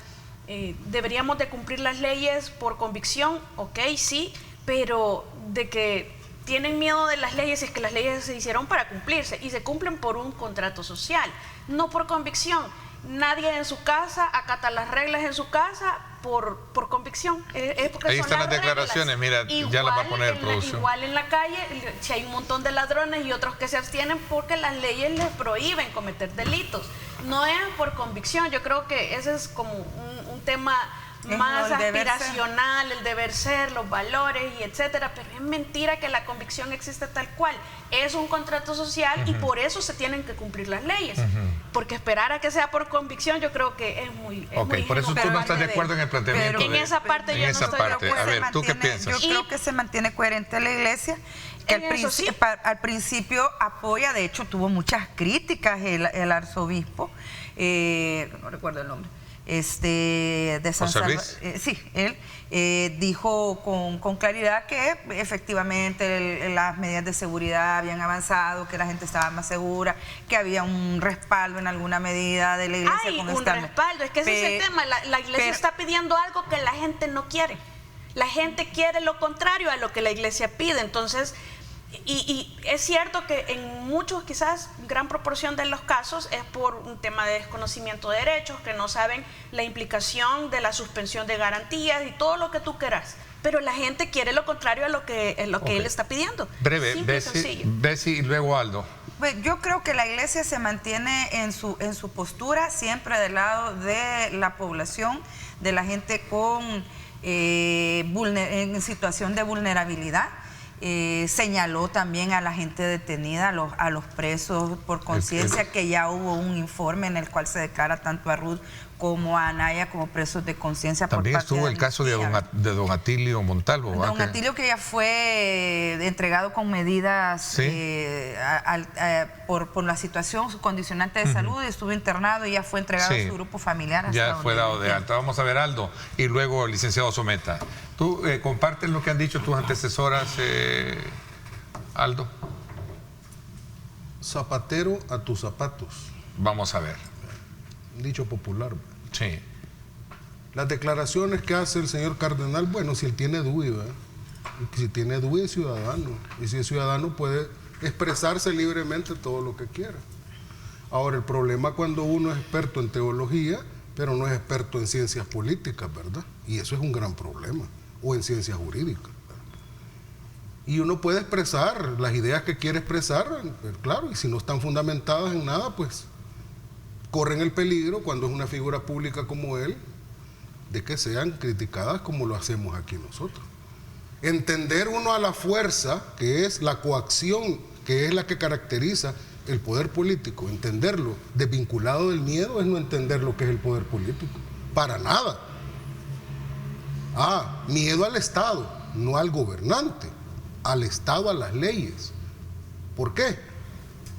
deberíamos de cumplir las leyes por convicción, ok, sí, pero de que tienen miedo de las leyes, es que las leyes se hicieron para cumplirse y se cumplen por un contrato social, no por convicción. Nadie en su casa acata las reglas en su casa por convicción. Es porque ahí son están las declaraciones, mira, igual ya las va a poner producción. Igual en la calle, si hay un montón de ladrones y otros que se abstienen porque las leyes les prohíben cometer delitos. No es por convicción, yo creo que ese es como un tema más aspiracional, el deber ser, los valores y etcétera, pero es mentira que la convicción existe tal cual. Es un contrato social y por eso se tienen que cumplir las leyes. Porque esperar a que sea por convicción yo creo que es muy por eso tú no estás de acuerdo en el planteamiento. En esa parte yo no estoy de acuerdo. A ver, ¿tú qué piensas? Yo creo que se mantiene coherente la Iglesia, que al principio apoya, de hecho tuvo muchas críticas el arzobispo, no recuerdo el nombre, de San Salvador, sí, él dijo con claridad que efectivamente las medidas de seguridad habían avanzado, que la gente estaba más segura, que había un respaldo en alguna medida de la Iglesia. Hay un respaldo, es que ese es el tema, la Iglesia está pidiendo algo que la gente no quiere. La gente quiere lo contrario a lo que la Iglesia pide, entonces... Y es cierto que en muchos, quizás gran proporción de los casos, es por un tema de desconocimiento de derechos, que no saben la implicación de la suspensión de garantías y todo lo que tú quieras. pero la gente quiere lo contrario a lo que él está pidiendo. Breve, Simple y sencillo. Bessie y luego Aldo. Pues yo creo que la iglesia se mantiene en su postura siempre del lado de la población, de la gente en situación de vulnerabilidad. Señaló también a la gente detenida, a los presos por conciencia, que ya hubo un informe en el cual se declara tanto a Ruth como a Anaya como presos de conciencia. También estuvo el caso de don Atilio Montalvo. Don Atilio, que ya fue entregado con medidas ¿Sí? por la situación, su condicionante de salud, estuvo internado y ya fue entregado a su grupo familiar. Ya fue dado de alta. Vamos a ver, Aldo, y luego el licenciado Someta. ¿Tú compartes lo que han dicho tus antecesoras, Aldo? Zapatero a tus zapatos. Vamos a ver. Dicho popular. Sí. Las declaraciones que hace el señor Cardenal, bueno, si él tiene DUI, ¿verdad? Si tiene DUI es ciudadano. Y si es ciudadano puede expresarse libremente todo lo que quiera. Ahora, el problema cuando uno es experto en teología, pero no es experto en ciencias políticas, ¿verdad? Y eso es un gran problema. O en ciencias jurídicas. Y uno puede expresar las ideas que quiere expresar, pero claro, y si no están fundamentadas en nada, pues corren el peligro, cuando es una figura pública como él, de que sean criticadas como lo hacemos aquí nosotros. Entender uno a la fuerza, que es la coacción, que es la que caracteriza el poder político, entenderlo desvinculado del miedo es no entender lo que es el poder político, para nada. Miedo al Estado, no al gobernante, al Estado, a las leyes. ¿Por qué?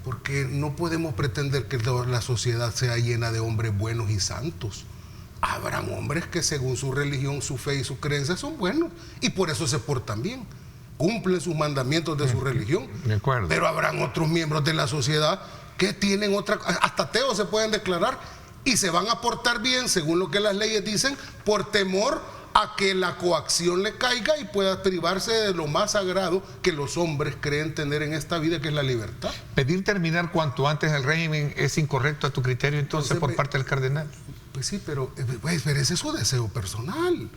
Porque no podemos pretender que la sociedad sea llena de hombres buenos y santos. Habrán hombres que según su religión, su fe y sus creencias son buenos y por eso se portan bien, cumplen sus mandamientos de su religión. De acuerdo. Pero habrán otros miembros de la sociedad que tienen hasta ateos se pueden declarar y se van a portar bien según lo que las leyes dicen por temor a que la coacción le caiga y pueda privarse de lo más sagrado que los hombres creen tener en esta vida, que es la libertad. Pedir terminar cuanto antes el régimen es incorrecto a tu criterio entonces por parte del cardenal. Pues sí, pero ese es su deseo personal.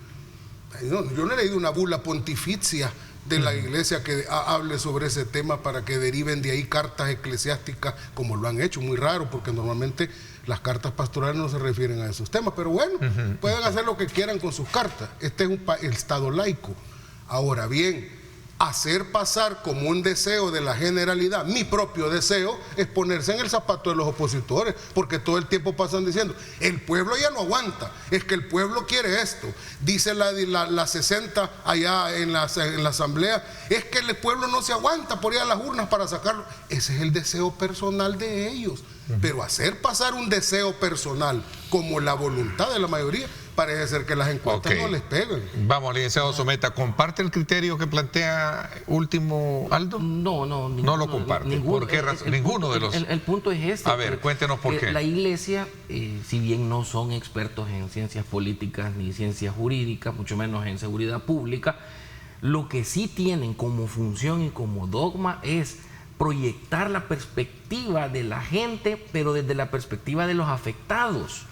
Yo no he leído una bula pontificia de la iglesia que hable sobre ese tema para que deriven de ahí cartas eclesiásticas como lo han hecho, muy raro porque normalmente las cartas pastorales no se refieren a esos temas, pero bueno, pueden hacer lo que quieran con sus cartas. Este es el Estado laico. Ahora bien, hacer pasar como un deseo de la generalidad, mi propio deseo, es ponerse en el zapato de los opositores, porque todo el tiempo pasan diciendo, el pueblo ya no aguanta, es que el pueblo quiere esto, dice la 60 allá en la asamblea, es que el pueblo no se aguanta por ir a las urnas para sacarlo. Ese es el deseo personal de ellos, pero hacer pasar un deseo personal como la voluntad de la mayoría, parece ser que las encuestas no les pegan. Vamos, licenciado Someta, ¿comparte el criterio que plantea último Aldo? No lo comparte. ¿Por qué razón? Ninguno de los... El punto es este. A ver, cuéntenos por qué. La iglesia, si bien no son expertos en ciencias políticas ni ciencias jurídicas, mucho menos en seguridad pública, lo que sí tienen como función y como dogma es proyectar la perspectiva de la gente, pero desde la perspectiva de los afectados.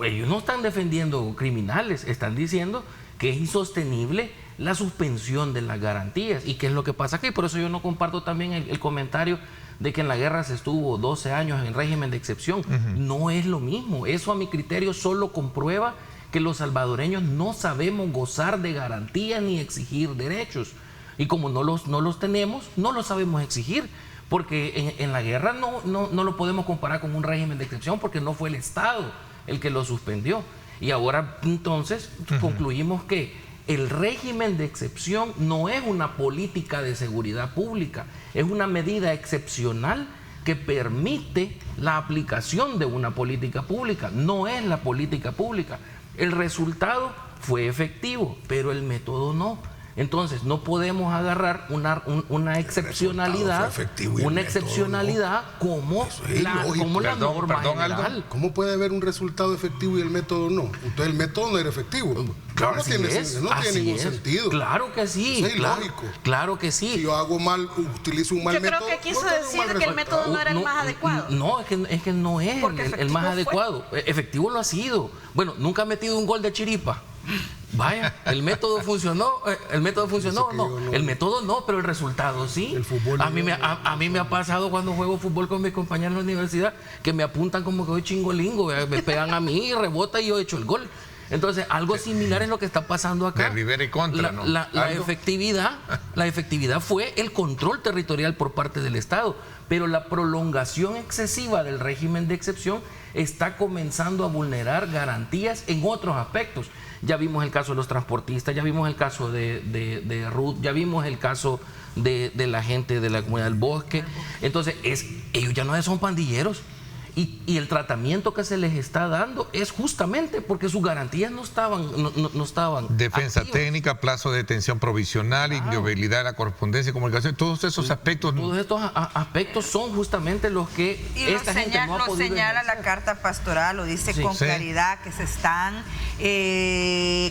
Ellos no están defendiendo criminales, están diciendo que es insostenible la suspensión de las garantías. ¿Y qué es lo que pasa aquí? Por eso yo no comparto también el comentario de que en la guerra se estuvo 12 años en régimen de excepción. No es lo mismo. Eso a mi criterio solo comprueba que los salvadoreños no sabemos gozar de garantías ni exigir derechos. Y como no los tenemos, no los sabemos exigir. Porque en la guerra no lo podemos comparar con un régimen de excepción porque no fue el Estado el que lo suspendió. Y ahora entonces concluimos que el régimen de excepción no es una política de seguridad pública, es una medida excepcional que permite la aplicación de una política pública, no es la política pública. El resultado fue efectivo, pero el método no. Entonces no podemos agarrar una excepcionalidad, como la norma general. ¿Cómo puede haber un resultado efectivo y el método no? Entonces el método no era efectivo. Claro, no tiene ningún sentido. Claro que sí. Es ilógico. Claro que sí. Si yo hago mal, utilizo un mal método. Yo creo que quiso decir que el método no era el más adecuado. No, es que no es el más adecuado. Efectivo lo ha sido. Bueno, nunca ha metido un gol de chiripa. Vaya, el método funcionó, no, el método no, pero el resultado sí. El fútbol a mí me ha pasado cuando juego fútbol con mis compañeros en la universidad que me apuntan como que soy chingolingo, me pegan a mí, rebota y yo echo el gol. Entonces, algo similar es lo que está pasando acá. De Rivera y contra, ¿no? La efectividad fue el control territorial por parte del Estado, pero la prolongación excesiva del régimen de excepción está comenzando a vulnerar garantías en otros aspectos. Ya vimos el caso de los transportistas, ya vimos el caso de Ruth, ya vimos el caso de la gente de la comunidad del bosque. Entonces, ellos ya no son pandilleros. Y el tratamiento que se les está dando es justamente porque sus garantías no estaban defensa activas. técnica, plazo de detención provisional, inviolabilidad de la correspondencia y comunicación, todos esos aspectos. Todos estos aspectos son justamente los que esta gente no ha podido señala ejercer. la carta pastoral, lo dice con claridad, que se están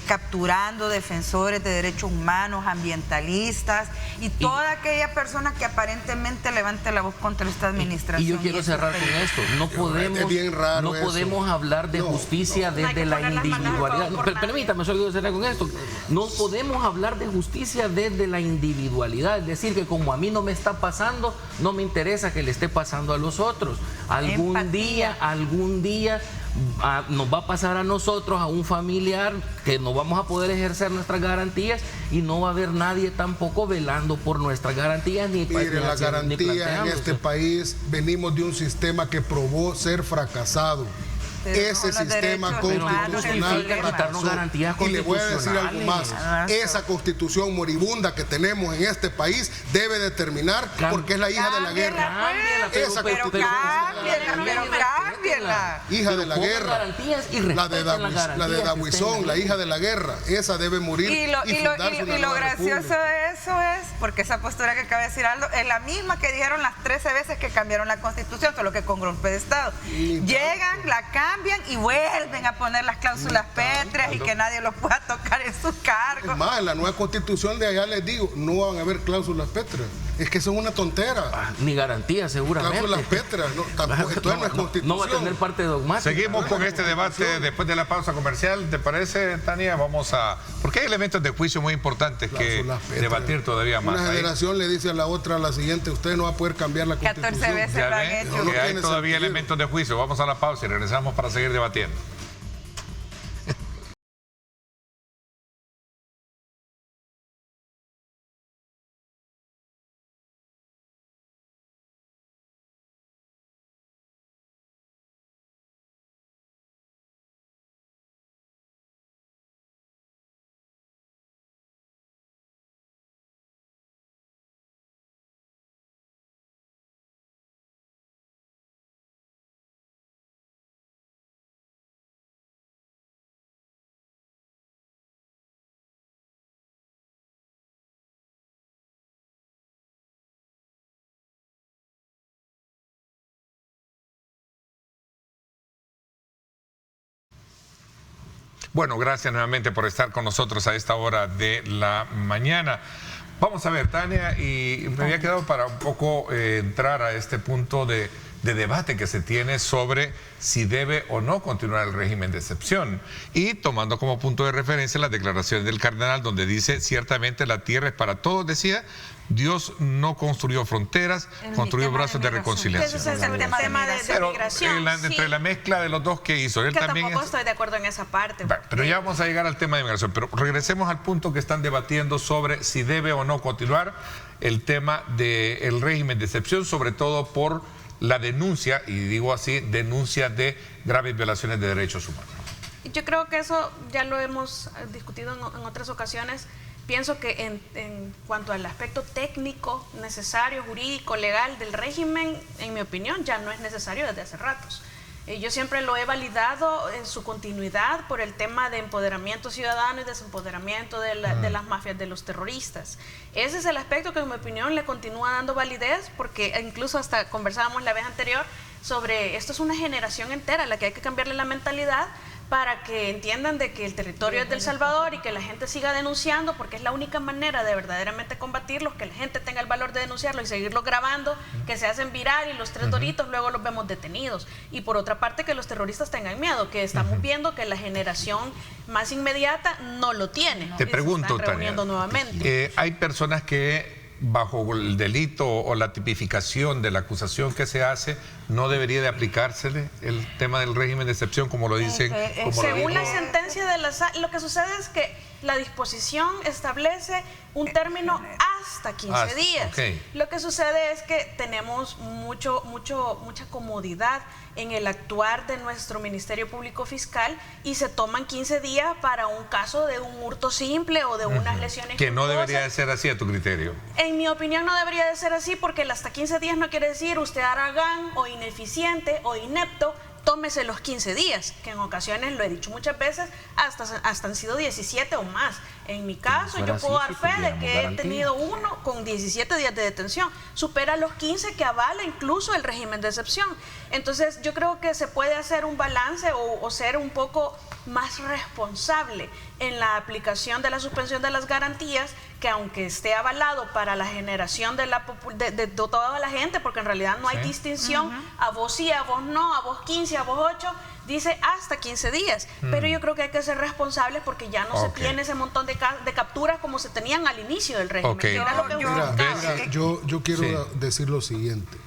capturando defensores de derechos humanos, ambientalistas y toda aquella persona que aparentemente levante la voz contra esta administración. Y yo quiero cerrar con esto. No podemos hablar de justicia desde la individualidad. Permítame, solo quiero cerrar con esto. No podemos hablar de justicia desde la individualidad. Es decir, que como a mí no me está pasando, no me interesa que le esté pasando a los otros. Algún día nos va a pasar a nosotros, a un familiar, que no vamos a poder ejercer nuestras garantías y no va a haber nadie tampoco velando por nuestras garantías ni Mire, las garantías en este país, venimos de un sistema que probó ser fracasado. Ese sistema constitucional fracasó. Y le voy a decir algo más. Esa constitución moribunda que tenemos en este país debe de terminar porque es la hija de la guerra. Esa constitución hija de la guerra, la de Dabuizón, la hija de la guerra, esa debe morir. Y lo gracioso de eso es, porque esa postura que acaba de decir Aldo, es la misma que dijeron las 13 veces que cambiaron la Constitución, solo que con golpe de Estado. Llegan, la cambian y vuelven a poner las cláusulas pétreas y que nadie los pueda tocar en sus cargos. Más, en la nueva Constitución de allá les digo, no van a haber cláusulas pétreas. Es que son una tontera. Ni garantía, seguramente. Cláusulas pétreas, entonces no es Constitución. No va a tener parte dogmática. Seguimos con este debate después de la pausa comercial. ¿Te parece, Tania? Porque hay elementos de juicio muy importantes que debatir todavía más. Una generación le dice a la otra, a la siguiente, usted no va a poder cambiar la Constitución. 14 veces lo han hecho. Que hay todavía elementos de juicio. Vamos a la pausa y regresamos para seguir debatiendo. Bueno, gracias nuevamente por estar con nosotros a esta hora de la mañana. Vamos a ver, Tania, y me había quedado para un poco entrar a este punto de debate que se tiene sobre si debe o no continuar el régimen de excepción. Y tomando como punto de referencia las declaraciones del cardenal, donde dice, ciertamente la tierra es para todos, decía, Dios no construyó fronteras, construyó brazos de reconciliación. Ese es el tema de migración. Entre la mezcla de los dos que hizo. Él que también tampoco estoy de acuerdo en esa parte. Pero ya vamos a llegar al tema de migración. Pero regresemos al punto que están debatiendo sobre si debe o no continuar el tema del régimen de excepción, sobre todo por la denuncia, y digo así, denuncia de graves violaciones de derechos humanos. Yo creo que eso ya lo hemos discutido en otras ocasiones. Pienso que en cuanto al aspecto técnico, necesario, jurídico, legal del régimen, en mi opinión, ya no es necesario desde hace ratos. Yo siempre lo he validado en su continuidad por el tema de empoderamiento ciudadano y desempoderamiento de las mafias, de los terroristas. Ese es el aspecto que en mi opinión le continúa dando validez, porque incluso hasta conversábamos la vez anterior sobre esto es una generación entera a la que hay que cambiarle la mentalidad para que entiendan de que el territorio es del Salvador y que la gente siga denunciando, porque es la única manera de verdaderamente combatirlos, que la gente tenga el valor de denunciarlo y seguirlo grabando, que se hacen viral y los 3 doritos luego los vemos detenidos. Y por otra parte, que los terroristas tengan miedo, que estamos viendo que la generación más inmediata no lo tiene. Te pregunto, Tania, nuevamente. hay personas que bajo el delito o la tipificación de la acusación que se hace, no debería de aplicársele el tema del régimen de excepción, como lo dicen. Según la sentencia de la SAI, lo que sucede es que la disposición establece un término hasta 15 días. Okay. Lo que sucede es que tenemos mucha comodidad en el actuar de nuestro Ministerio Público Fiscal y se toman 15 días para un caso de un hurto simple o de unas lesiones que no culposas. debería de ser así a tu criterio. En mi opinión no debería de ser así, porque el hasta 15 días no quiere decir usted haragán o ineficiente o inepto, tómese los 15 días, que en ocasiones, lo he dicho muchas veces, hasta han sido 17 o más. En mi caso, yo puedo dar fe de que he tenido uno con 17 días de detención. Supera los 15 que avala incluso el régimen de excepción. Entonces, yo creo que se puede hacer un balance o ser un poco más responsable en la aplicación de la suspensión de las garantías, que aunque esté avalado para la generación de toda la gente, porque en realidad no hay distinción, a vos sí, a vos no, a vos 15, a vos 8, dice hasta 15 días. Pero yo creo que hay que ser responsables porque ya no se tiene ese montón de capturas como se tenían al inicio del régimen. Que era lo que yo quiero decir lo siguiente.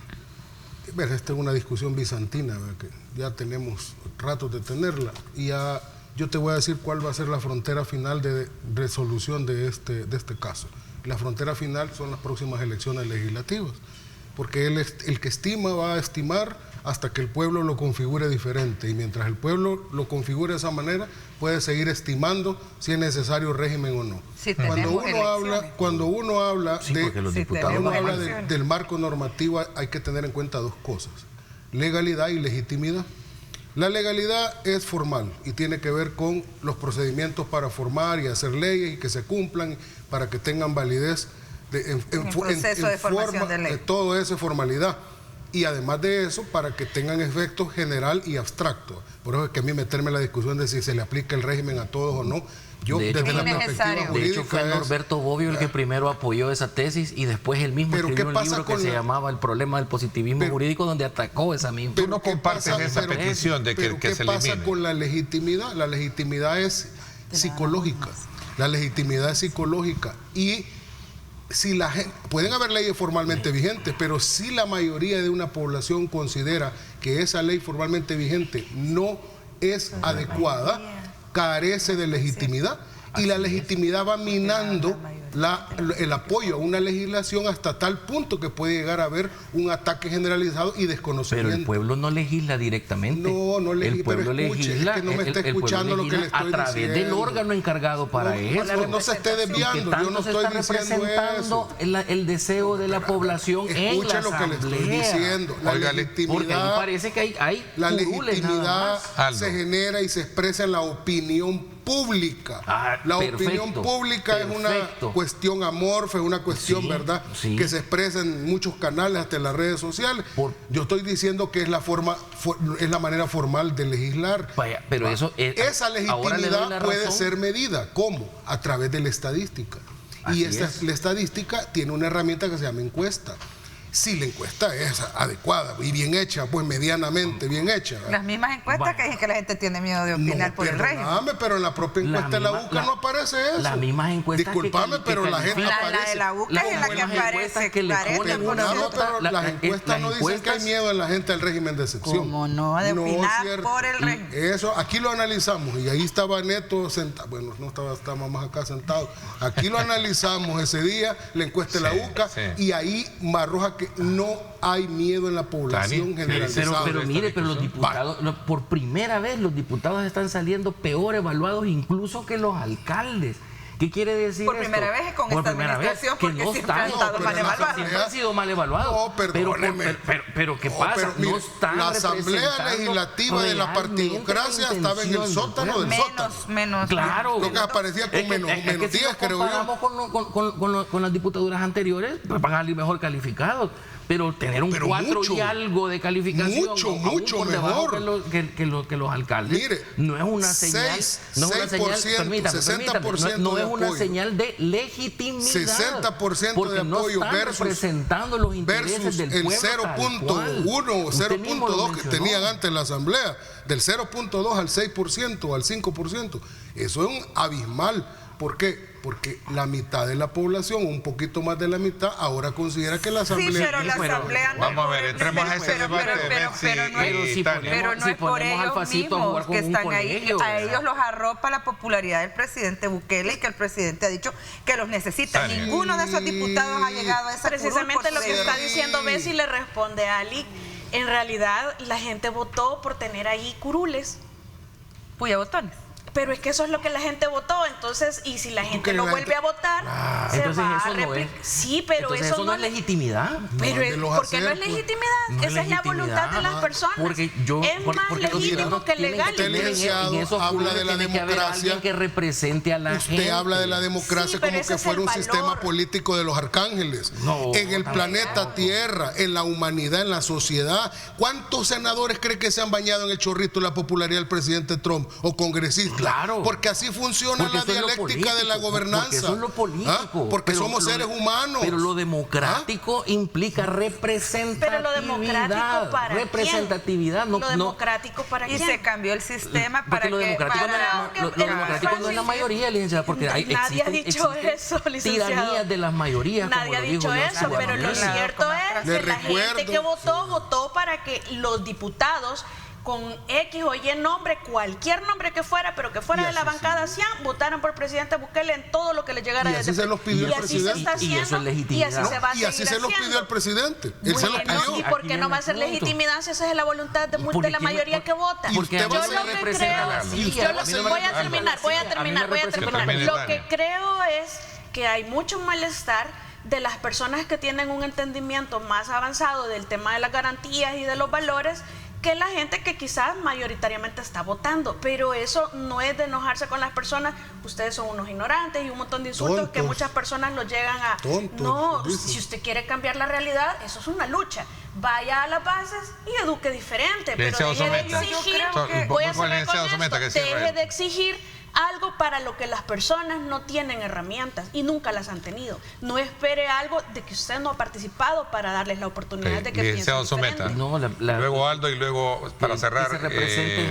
Esta es una discusión bizantina, que ya tenemos ratos de tenerla, y ya yo te voy a decir cuál va a ser la frontera final de resolución de este caso. La frontera final son las próximas elecciones legislativas, porque el que estima va a estimar hasta que el pueblo lo configure diferente, y mientras el pueblo lo configure de esa manera, puede seguir estimando si es necesario régimen o no. Cuando uno habla del marco normativo, hay que tener en cuenta dos cosas: legalidad y legitimidad. La legalidad es formal y tiene que ver con los procedimientos para formar y hacer leyes y que se cumplan para que tengan validez en forma de todo eso, formalidad. Y además de eso, para que tengan efecto general y abstracto. Por eso es que a mí meterme en la discusión de si se le aplica el régimen a todos o no, yo desde la perspectiva jurídica. De hecho, fue Norberto Bobbio el que primero apoyó esa tesis y después él mismo escribió un libro que se llamaba El problema del positivismo jurídico, donde atacó esa misma. Tú no compartes esa petición de que se elimine. ¿Qué pasa con la legitimidad? La legitimidad es psicológica. La legitimidad es psicológica. Y si la gente, pueden haber leyes formalmente vigentes, pero si la mayoría de una población considera que esa ley formalmente vigente no es adecuada, carece de legitimidad, y la legitimidad va minando el apoyo a una legislación hasta tal punto que puede llegar a haber un ataque generalizado y desconocimiento. Pero el pueblo no legisla directamente. No legisla. El pueblo legisla, es que no me está escuchando lo que le estoy a través diciendo. del órgano encargado para eso. No se esté desviando, yo no estoy diciendo eso. El deseo de la población en la lo que le estoy asamblea. Diciendo. La legitimidad, porque ahí parece que hay la legitimidad se genera y se expresa en la opinión pública. La opinión pública es una cuestión amorfa, es una cuestión, ¿verdad? Sí. Que se expresa en muchos canales, hasta en las redes sociales. Yo estoy diciendo que es la manera formal de legislar. Vaya, pero esa legitimidad puede ser medida. ¿Cómo? A través de la estadística. La estadística tiene una herramienta que se llama encuesta. Si la encuesta es adecuada y bien hecha, pues medianamente bien hecha, ¿verdad? Las mismas encuestas que dicen que la gente tiene miedo de opinar por el régimen. Pero en la propia encuesta de la UCA no aparece eso. Las mismas encuestas. Disculpame, pero la gente aparece. La de la UCA es la que aparece. Pero las encuestas no dicen que hay miedo en la gente al régimen de excepción. ¿Cómo no? De opinar por el régimen. Eso, aquí lo analizamos y ahí estaba Neto sentado. Bueno, no estábamos más acá sentados. Aquí lo analizamos ese día, la encuesta de la UCA, y ahí arroja que no hay miedo en la población generalizada. Pero los diputados, por primera vez los diputados están saliendo peor evaluados incluso que los alcaldes. ¿Qué quiere decir por primera vez con esta administración? Porque no siempre han estado mal evaluados. Siempre han sido mal evaluados. No, perdóneme. Pero ¿qué pasa? No están la Asamblea Legislativa de la partidocracia estaba en el sótano del sótano. Menos. Claro. Lo que aparecía con menos 10, creo yo. Comparamos con las diputaduras anteriores, pues van a salir mejor calificados. pero tener un Pero 4 mucho, y algo de calificación, mucho por debajo mejor. que los alcaldes, Mire, no es una señal, no es una señal, 60% no de es una apoyo. señal de legitimidad, 60% porque de no apoyo están representando los intereses versus del el pueblo tal 0.1 o Usted mismo lo 0.2 que mencionó. tenían antes la asamblea, del 0.2 al 6%, al 5%. Eso es un abismal. ¿Por qué? Porque la mitad de la población, un poquito más de la mitad, ahora considera que la Sí, asamblea... pero la asamblea no Vamos a es ver, por el entremos a presidente, ese debate, pero no Betsy es y Tania. pero no si es por ponemos al ellos Facito a jugar mismos con que un están ahí, colegio, a ¿verdad? ellos los arropa la popularidad del presidente Bukele y que el presidente ha dicho que los necesita. Tania. Ninguno de esos diputados ha llegado a esa Precisamente lo que está diciendo diciendo Bessie le responde a Ali. En realidad, la gente votó por tener ahí curules. puya botones. Pero es que eso es lo que la gente votó, entonces, y si la gente que lo la vuelve gente- a votar, se Entonces va eso a no es. replicar. Sí, pero Entonces eso no es legitimidad. Pero No, de los ¿por qué no es acercos. legitimidad? No es Esa es la voluntad de las legitimidad. personas. Porque es más porque los legítimo ciudadanos que tienen legal. tener Usted, licenciado, en esos habla de la tiene que haber democracia. alguien que represente a la gente. Usted habla de la democracia Sí, pero como ese que es fuera el un valor. sistema político de los arcángeles. No, en el tampoco. planeta Tierra, en la humanidad, en la sociedad. ¿Cuántos senadores cree que se han bañado en el chorrito de la popularidad del presidente Trump o congresistas? Claro. Porque así funciona Porque la eso es lo dialéctica de la político, gobernanza. Porque eso es lo político. Porque Pero somos seres humanos. Pero lo democrático implica representatividad. Pero lo democrático para quién? Representatividad, no, Lo democrático para Y quién. se cambió el sistema para porque lo que... democrático, para- lo democrático no es la mayoría, licenciada, porque Nadie ha dicho eso, licenciado. tiranías de las mayorías. como Nadie ha lo dicho dijo eso, Nelson pero lo Mandela. cierto es Le que la gente recuerdo, que votó para que los diputados con X o Y nombre, cualquier nombre que fuera, pero que fuera Y de la así bancada CIAN, votaron por el presidente Bukele en todo lo que le llegara Y desde así se los pidió y el así se está presidente. Y eso es haciendo, legitimidad. y así se va a Y así seguir se los pidió haciendo. el presidente. Él se los Bueno, pidió. ¿y por Aquí qué no viene va a el ser punto. legitimidad si esa es la voluntad de Porque la mayoría que vota? Porque usted a mí va a no ser- me representa la y silla. usted va a ser- Voy a terminar, voy a terminar. representa Lo la que silla. creo es que hay mucho malestar de las personas que tienen un entendimiento más avanzado del tema de las garantías y de los valores que la gente que quizás mayoritariamente está votando, pero eso no es de enojarse con las personas. Ustedes son unos ignorantes y un montón de insultos que Tontos. muchas personas los llegan a... Tontos, No, dice. si usted quiere cambiar la realidad, eso es una lucha. Vaya a las bases y eduque diferente, pero Licenciado deje de Someta. exigir... Yo creo que- Voy a Voy con el cerrar con licenciado Someta, que esto. cierre Deje él. de exigir algo para lo que las personas no tienen herramientas y nunca las han tenido. No espere algo de que usted no ha participado para darles la oportunidad de que Licenciado piensen Someta. diferente. No, Luego Aldo y luego, para cerrar,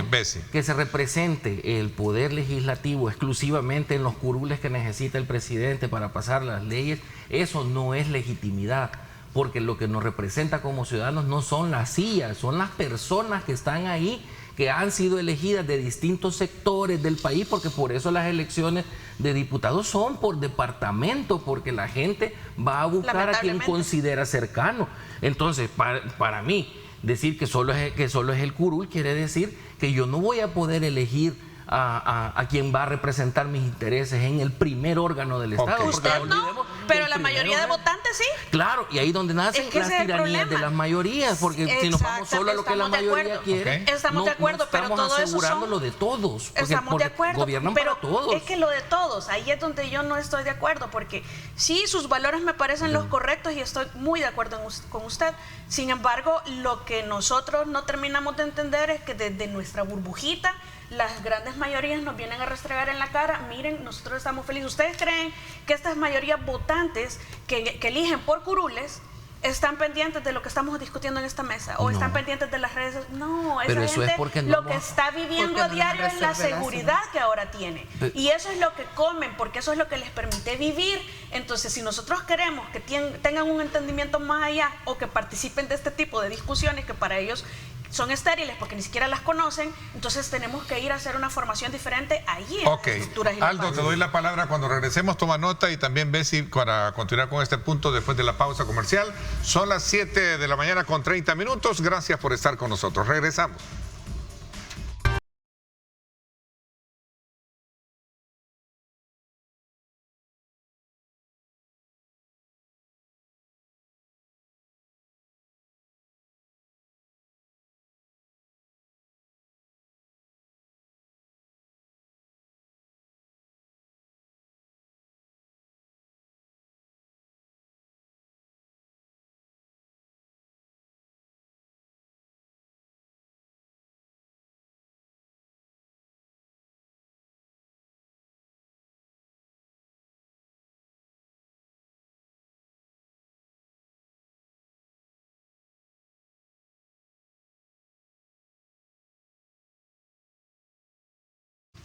Bessie. que se represente el poder legislativo exclusivamente en los curules que necesita el presidente para pasar las leyes, eso no es legitimidad, porque lo que nos representa como ciudadanos no son las sillas, son las personas que están ahí, que han sido elegidas de distintos sectores del país, porque por eso las elecciones de diputados son por departamento, porque la gente va a buscar a quien Lamentablemente. considera cercano. Entonces, para mí, decir que solo es el curul quiere decir que yo no voy a poder elegir a quien va a representar mis intereses en el primer órgano del Estado. Ok. porque Usted no, olvidemos que pero el la primer mayoría de órgano- votantes sí. Claro, y ahí donde nacen Es que las ese es el tiranías de problema. las mayorías, porque si nos vamos solo a lo que la Estamos de mayoría acuerdo. quiere, Ok. Estamos de acuerdo, pero estamos todo eso asegurando son- lo de todos, porque, Estamos de acuerdo, gobiernan pero para todos. es que lo de todos, ahí es donde yo no estoy de acuerdo, porque sí, sus valores me parecen los correctos y estoy muy de acuerdo con usted. Sin embargo, lo que nosotros no terminamos de entender es que desde nuestra burbujita, las grandes mayorías nos vienen a restregar en la cara, miren, nosotros estamos felices. ¿Ustedes creen que estas mayorías votantes que eligen por curules están pendientes de lo que estamos discutiendo en esta mesa? ¿O No. están pendientes de las redes? No, Pero esa eso es gente porque no lo hemos- que está viviendo porque a no diario les es la resuelve la seguridad que ahora tiene. Y eso es lo que comen, porque eso es lo que les permite vivir. Entonces, si nosotros queremos que tengan un entendimiento más allá o que participen de este tipo de discusiones que para ellos son estériles porque ni siquiera las conocen, entonces tenemos que ir a hacer una formación diferente allí en Ok, las estructuras y las Aldo, te bases. doy la palabra cuando regresemos, toma nota y también Bessie para continuar con este punto después de la pausa comercial. Son las 7 de la mañana con 30 minutos, gracias por estar con nosotros, regresamos.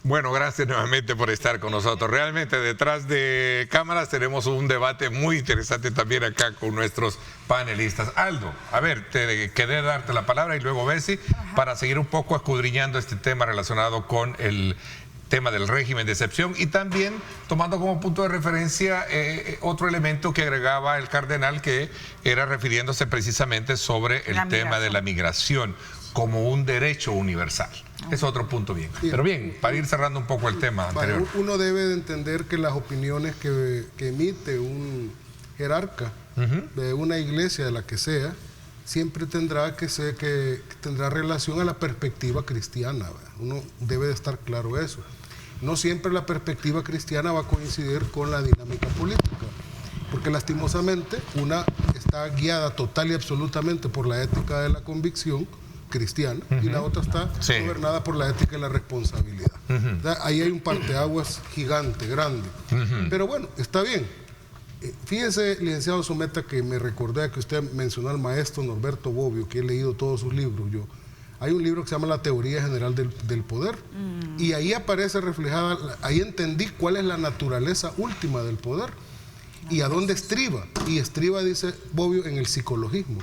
Bueno, gracias nuevamente por estar con nosotros. Realmente detrás de cámaras tenemos un debate muy interesante también acá con nuestros panelistas. Aldo, a ver, te quedé darte la palabra y luego Bessie para seguir un poco escudriñando este tema relacionado con el tema del régimen de excepción y también tomando como punto de referencia otro elemento que agregaba el cardenal, que era refiriéndose precisamente sobre el tema de la migración como un derecho universal. Es otro punto bien. Pero bien, para ir cerrando un poco el tema anterior. Uno debe de entender que las opiniones que emite un jerarca de una iglesia, de la que sea, siempre tendrá tendrá relación a la perspectiva cristiana, ¿verdad? Uno debe de estar claro eso. No siempre la perspectiva cristiana va a coincidir con la dinámica política, porque lastimosamente una está guiada total y absolutamente por la ética de la convicción cristiana y la otra está gobernada por la ética y la responsabilidad. Ahí hay un parteaguas gigante, grande. Pero bueno, está bien. Fíjese, licenciado Someta, que me recordé que usted mencionó al maestro Norberto Bobbio, que he leído todos sus libros. Hay un libro que se llama La Teoría General del Poder, y ahí aparece reflejada, ahí entendí cuál es la naturaleza última del poder y a dónde estriba. Y estriba, dice Bobbio, en el psicologismo.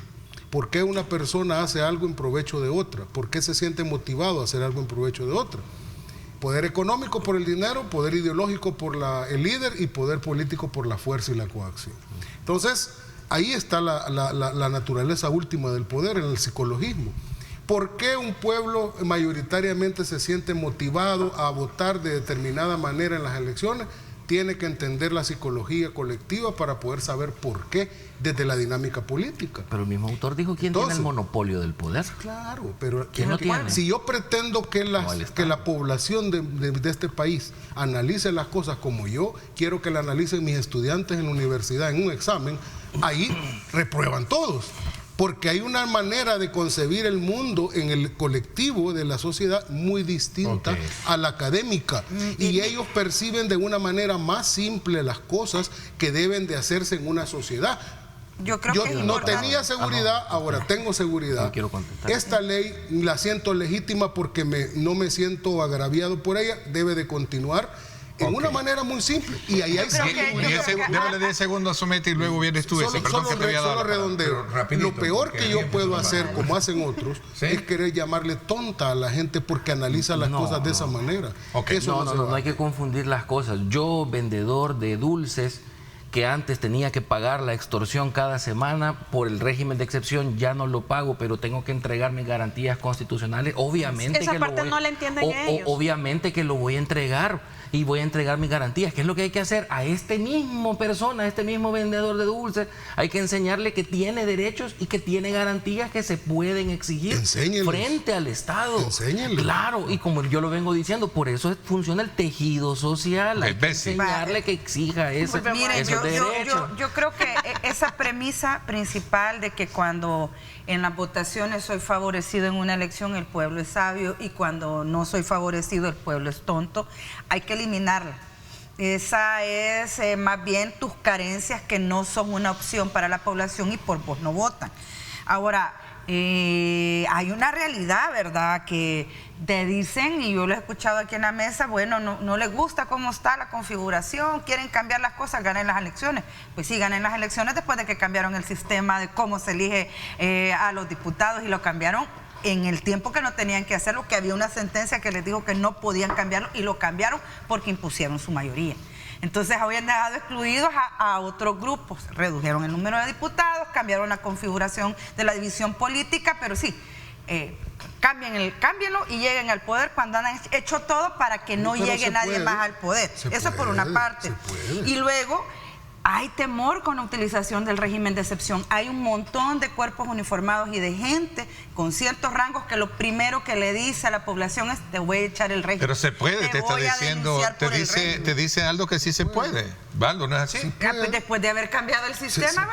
¿Por qué una persona hace algo en provecho de otra? ¿Por qué se siente motivado a hacer algo en provecho de otra? Poder económico por el dinero, poder ideológico por el líder y poder político por la fuerza y la coacción. Entonces, ahí está la naturaleza última del poder, en el psicologismo. ¿Por qué un pueblo mayoritariamente se siente motivado a votar de determinada manera en las elecciones? Tiene que entender la psicología colectiva para poder saber por qué desde la dinámica política. Pero el mismo autor dijo quién tiene el monopolio del poder. Claro, pero ¿quién lo tiene? Si yo pretendo que la población de este país analice las cosas como yo quiero que la analicen mis estudiantes en la universidad en un examen, ahí reprueban todos. Porque hay una manera de concebir el mundo en el colectivo de la sociedad muy distinta a la académica. Y ellos perciben de una manera más simple las cosas que deben de hacerse en una sociedad. Yo no tenía seguridad, ahora tengo seguridad. No quiero contestar. Esta ley la siento legítima porque no me siento agraviado por ella, debe de continuar. En una manera muy simple. Y ahí hay... Déjale 10 segundos a Someta y luego vienes tú. Solo redondeo. Lo peor que yo puedo hacer, como hacen otros, es querer llamarle tonta a la gente porque analiza las cosas de esa manera. No hay que confundir las cosas. Yo, vendedor de dulces, que antes tenía que pagar la extorsión cada semana por el régimen de excepción, ya no lo pago, pero tengo que entregar mis garantías constitucionales. Obviamente esa parte no la entienden ellos. Obviamente que lo voy a entregar y voy a entregar mis garantías. ¿Qué es lo que hay que hacer? A este mismo persona, a este mismo vendedor de dulces, hay que enseñarle que tiene derechos y que tiene garantías que se pueden exigir frente al Estado. Claro, y como yo lo vengo diciendo, por eso funciona el tejido social. Hay que enseñarle que exija esos derechos. Yo creo que esa premisa principal de que cuando en las votaciones soy favorecido en una elección, el pueblo es sabio, y cuando no soy favorecido, el pueblo es tonto, hay que eliminarla. Esa es más bien tus carencias que no son una opción para la población y por vos no votan. Ahora, hay una realidad, ¿verdad?, que te dicen, y yo lo he escuchado aquí en la mesa, bueno, no les gusta cómo está la configuración, quieren cambiar las cosas, ganen las elecciones. Pues sí, ganen las elecciones después de que cambiaron el sistema de cómo se elige a los diputados, y lo cambiaron en el tiempo que no tenían que hacerlo, que había una sentencia que les dijo que no podían cambiarlo, y lo cambiaron porque impusieron su mayoría. Entonces habían dejado excluidos a otros grupos, redujeron el número de diputados, cambiaron la configuración de la división política, pero sí, cámbienlo y lleguen al poder cuando han hecho todo para que no llegue nadie más al poder. Eso por una parte. Y luego hay temor con la utilización del régimen de excepción. Hay un montón de cuerpos uniformados y de gente con ciertos rangos que lo primero que le dice a la población es: te voy a echar el régimen. Pero se puede, te está diciendo, te dice Aldo que sí se puede. Aldo, ¿no es así? Pues después de haber cambiado el sistema,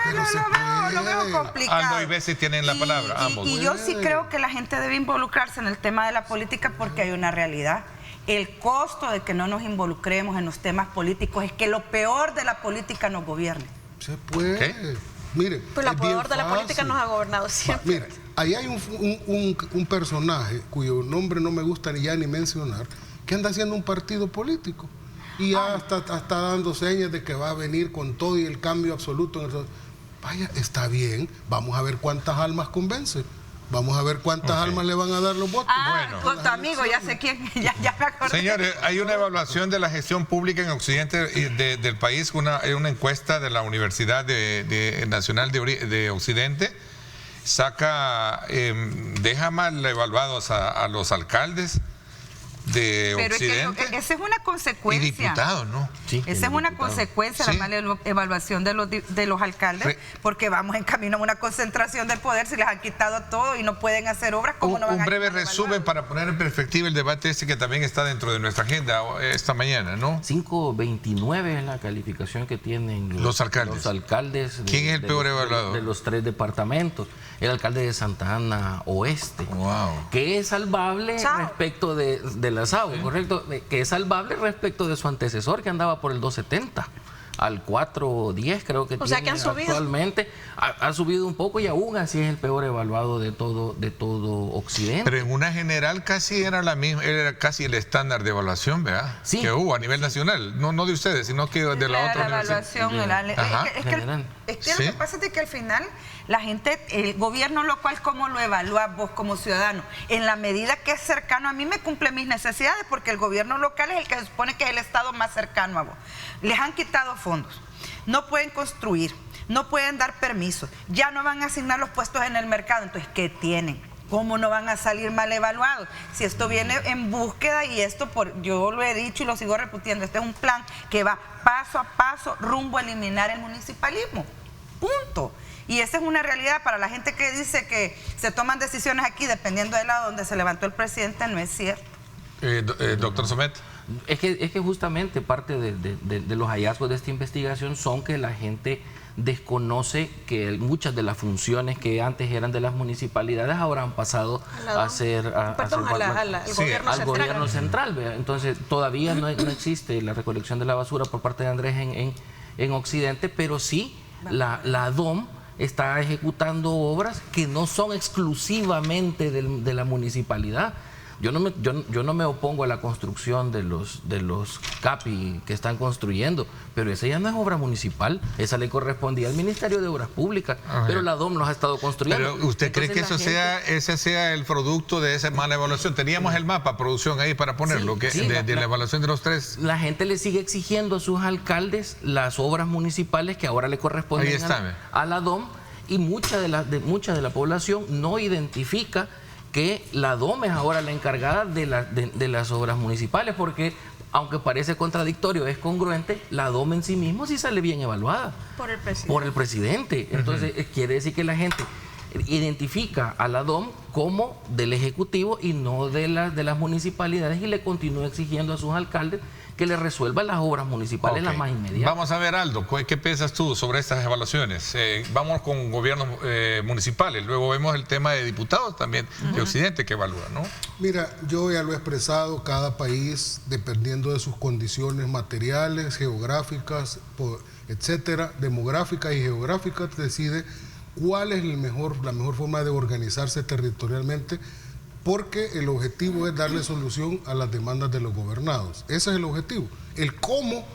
lo veo complicado. Aldo y Bessie tienen la palabra, ambos. Y yo sí creo que la gente debe involucrarse en el tema de la política, porque hay una realidad. El costo de que no nos involucremos en los temas políticos es que lo peor de la política nos gobierne. Se puede. ¿Qué? Mire, pues lo peor de la política nos ha gobernado siempre. Mire, ahí hay un personaje cuyo nombre no me gusta ni mencionar, ¿Qué anda haciendo un partido político? Y ya está dando señas de que va a venir con todo y el cambio absoluto. Vaya, está bien, vamos a ver cuántas almas convence. Vamos a ver cuántas almas le van a dar los votos. Con tu amigo, ya sé quién, ya me acordé. Señores, hay una evaluación de la gestión pública en Occidente del país, una encuesta de la Universidad Nacional de Occidente, deja mal evaluados a los alcaldes de Occidente. Pero esa es una consecuencia. Y diputados, ¿no? Sí, esa es una consecuencia, la mala evaluación de los alcaldes, porque vamos en camino a una concentración del poder. Si les han quitado todo y no pueden hacer obras, ¿cómo no van a Un breve resumen para poner en perspectiva el debate que también está dentro de nuestra agenda esta mañana, ¿no? 5.29 es la calificación que tienen los alcaldes. ¿Quién es el peor evaluado? De los 3 departamentos. El alcalde de Santa Ana Oeste, que es salvable respecto de la SAO, correcto, que es salvable respecto de su antecesor, que andaba por el 270 al 410, creo que tiene, que han subido. Actualmente ha subido un poco y aún así es el peor evaluado de todo Occidente. Pero en una general casi era casi el estándar de evaluación, ¿verdad? Sí. Que hubo a nivel nacional, no de ustedes, sino que de la otra evaluación. Es que lo que pasa es que al final la gente, el gobierno local, ¿cómo lo evalúas vos como ciudadano? En la medida que es cercano a mí, me cumple mis necesidades, porque el gobierno local es el que se supone que es el estado más cercano a vos. Les han quitado fondos, no pueden construir, no pueden dar permisos, ya no van a asignar los puestos en el mercado. Entonces, ¿qué tienen? ¿Cómo no van a salir mal evaluados? Si esto viene en búsqueda, y esto, yo lo he dicho y lo sigo repitiendo, este es un plan que va paso a paso rumbo a eliminar el municipalismo. Punto. Y esa es una realidad para la gente que dice que se toman decisiones aquí dependiendo del lado donde se levantó el presidente. No es cierto. Doctor Somet. Es que justamente parte de los hallazgos de esta investigación son que la gente desconoce que muchas de las funciones que antes eran de las municipalidades ahora han pasado a ser al gobierno central. Entonces todavía no existe la recolección de la basura por parte de Andrés en Occidente, pero sí la DOM está ejecutando obras que no son exclusivamente de la municipalidad. Yo no me opongo a la construcción de los CAPI que están construyendo, pero esa ya no es obra municipal, esa le correspondía al Ministerio de Obras Públicas, pero la DOM los ha estado construyendo. Pero ¿usted cree que ese sea el producto de esa mala evaluación? Teníamos el mapa, producción, ahí para ponerlo, de la evaluación de los 3. La gente le sigue exigiendo a sus alcaldes las obras municipales que ahora le corresponden a la DOM, y mucha de la población no identifica que la DOM es ahora la encargada de las obras municipales, porque aunque parece contradictorio, es congruente, la DOM en sí mismo sí sale bien evaluada por el presidente. Entonces quiere decir que la gente identifica a la DOM como del Ejecutivo y no de las municipalidades, y le continúa exigiendo a sus alcaldes que le resuelvan las obras municipales las más inmediatas. Vamos a ver, Aldo, ¿qué piensas tú sobre estas evaluaciones? Vamos con gobiernos municipales, luego vemos el tema de diputados también de Occidente que evalúan, ¿no? Mira, yo ya lo he expresado, cada país, dependiendo de sus condiciones materiales, geográficas, etcétera, demográficas y geográficas, decide cuál es la mejor forma de organizarse territorialmente, porque el objetivo es darle solución a las demandas de los gobernados. Ese es el objetivo. El cómo,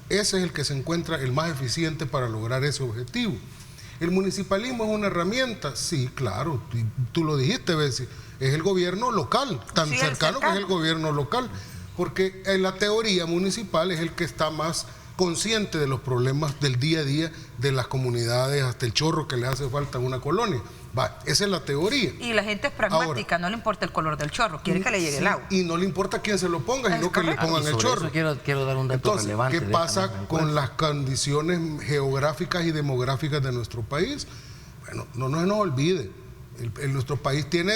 ese es el que se encuentra el más eficiente para lograr ese objetivo. ¿El municipalismo es una herramienta? Sí, claro, tú lo dijiste, Bessie, es el gobierno local, tan cercano que es el gobierno local, porque en la teoría municipal es el que está más consciente de los problemas del día a día de las comunidades, hasta el chorro que le hace falta a una colonia. Esa es la teoría. Y la gente es pragmática. Ahora, no le importa el color del chorro, quiere que le llegue el agua. Y no le importa quién se lo ponga, sino que le pongan el chorro. Quiero dar un dato relevante. ¿Qué pasa con las condiciones geográficas y demográficas de nuestro país? Bueno, no nos olvide. Nuestro país tiene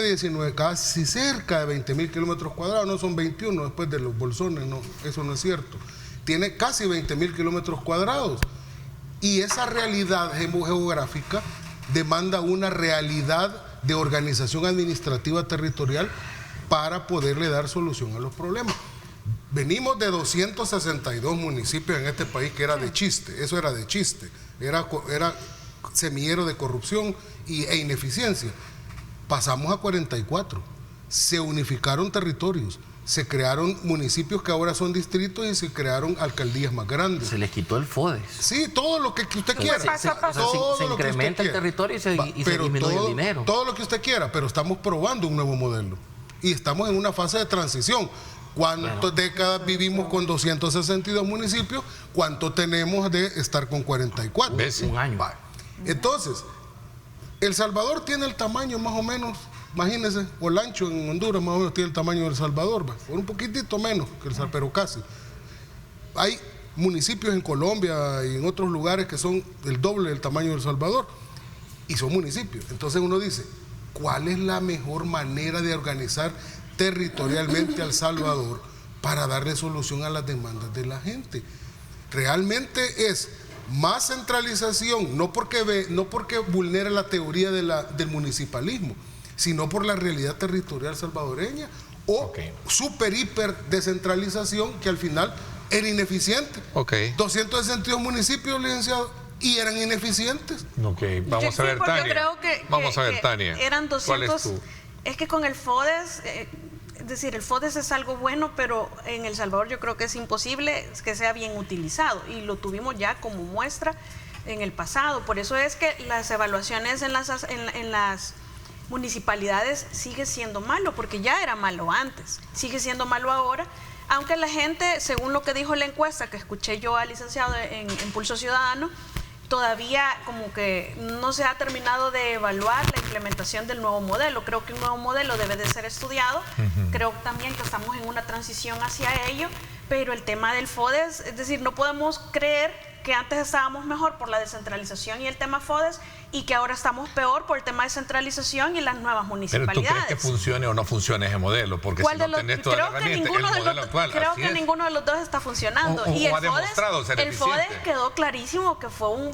casi cerca de 20.000 kilómetros cuadrados, no son 21 después de los bolsones, no, eso no es cierto. Tiene casi 20.000 kilómetros cuadrados, y esa realidad geográfica demanda una realidad de organización administrativa territorial para poderle dar solución a los problemas. Venimos de 262 municipios en este país, que era de chiste, eso era de chiste, era semillero de corrupción e ineficiencia. Pasamos a 44, se unificaron territorios, se crearon municipios que ahora son distritos y se crearon alcaldías más grandes. Se les quitó el FODES. Sí, todo lo que usted quiera. Se incrementa el territorio y se disminuye el dinero. Todo lo que usted quiera, pero estamos probando un nuevo modelo. Y estamos en una fase de transición. ¿Cuántas décadas vivimos con 262 municipios? ¿Cuánto tenemos de estar con 44? Un año. Entonces, El Salvador tiene el tamaño más o menos, imagínense, Olancho en Honduras más o menos tiene el tamaño de El Salvador, por un poquitito menos que El Salvador, pero casi. Hay municipios en Colombia y en otros lugares que son el doble del tamaño de El Salvador y son municipios. Entonces uno dice, ¿cuál es la mejor manera de organizar territorialmente a El Salvador para darle solución a las demandas de la gente? Realmente es más centralización, no porque vulnere la teoría del municipalismo, sino por la realidad territorial salvadoreña, o super hiper descentralización que al final era ineficiente. 262 municipios, licenciado, y eran ineficientes. Vamos a ver, Tania. Vamos a ver, Tania. Eran 200. ¿Cuál es que con el FODES, es decir, el FODES es algo bueno, pero en El Salvador yo creo que es imposible que sea bien utilizado, y lo tuvimos ya como muestra en el pasado. Por eso es que las evaluaciones en las municipalidades sigue siendo malo, porque ya era malo antes, sigue siendo malo ahora, aunque la gente, según lo que dijo la encuesta que escuché yo al licenciado en Pulso Ciudadano, todavía como que no se ha terminado de evaluar la implementación del nuevo modelo. Creo que un nuevo modelo debe de ser estudiado. Creo también que estamos en una transición hacia ello, pero el tema del FODES, es decir, no podemos creer que antes estábamos mejor por la descentralización y el tema FODES, y que ahora estamos peor por el tema de centralización y las nuevas municipalidades. ¿Pero tú crees que funcione o no funcione ese modelo? Porque si no tenés toda la herramienta, el modelo actual. Creo que ninguno de los dos está funcionando. Y el FODES quedó clarísimo que fue un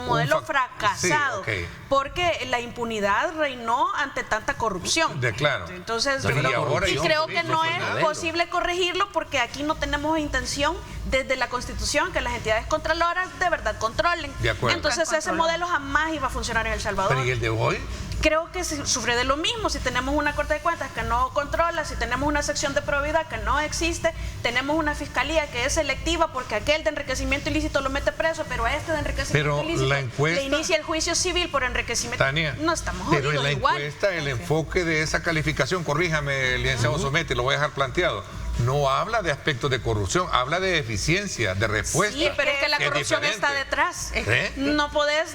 modelo fracasado, porque la impunidad reinó ante tanta corrupción. Claro. Entonces, y creo que no es posible corregirlo, porque aquí no tenemos intención desde la Constitución que las entidades controladoras de verdad controlen. Entonces ese modelo jamás iba a funcionar en El Salvador. ¿Pero y el de hoy? Creo que sufre de lo mismo. Si tenemos una Corte de Cuentas que no controla, si tenemos una sección de probidad que no existe, tenemos una fiscalía que es selectiva porque aquel de enriquecimiento ilícito lo mete preso, pero a este de enriquecimiento ilícito le inicia el juicio civil por enriquecimiento. Tania, no estamos jodidos. pero en la encuesta, el enfoque de esa calificación, corríjame, licenciado Someti, lo voy a dejar planteado, no habla de aspectos de corrupción, habla de eficiencia, de respuesta. Sí, pero es que la corrupción está detrás. No podés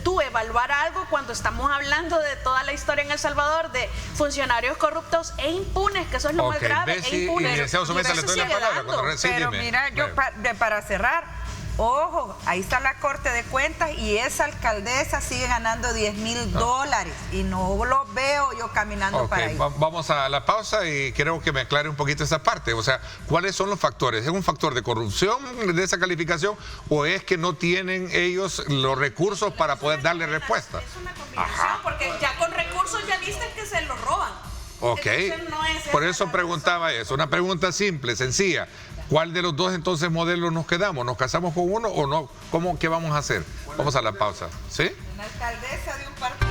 tú evaluar algo cuando estamos hablando de toda la historia en El Salvador de funcionarios corruptos e impunes, que eso es lo más grave. Pero mira, yo para cerrar, ojo, ahí está la Corte de Cuentas y esa alcaldesa sigue ganando $10,000 y no lo veo yo caminando para ahí. Vamos a la pausa y quiero que me aclare un poquito esa parte. O sea, ¿cuáles son los factores? ¿Es un factor de corrupción de esa calificación o es que no tienen ellos los recursos para poder darle respuesta? Es una combinación, porque ya con recursos ya viste que se los roban. Por eso preguntaba eso. Una pregunta simple, sencilla. ¿Cuál de los dos entonces modelos nos quedamos? ¿Nos casamos con uno o no? ¿Qué vamos a hacer? Vamos a la pausa. ¿Sí? Una alcaldesa de un partido.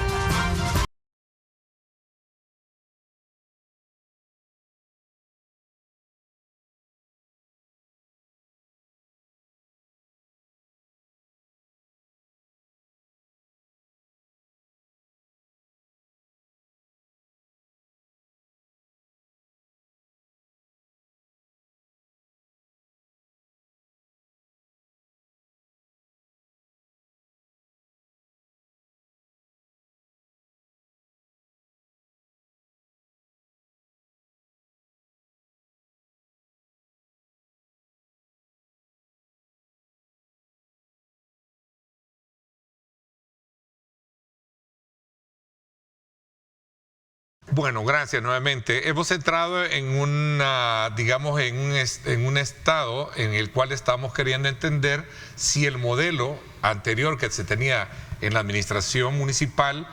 Bueno, gracias nuevamente. Hemos entrado en en un estado en el cual estamos queriendo entender si el modelo anterior que se tenía en la administración municipal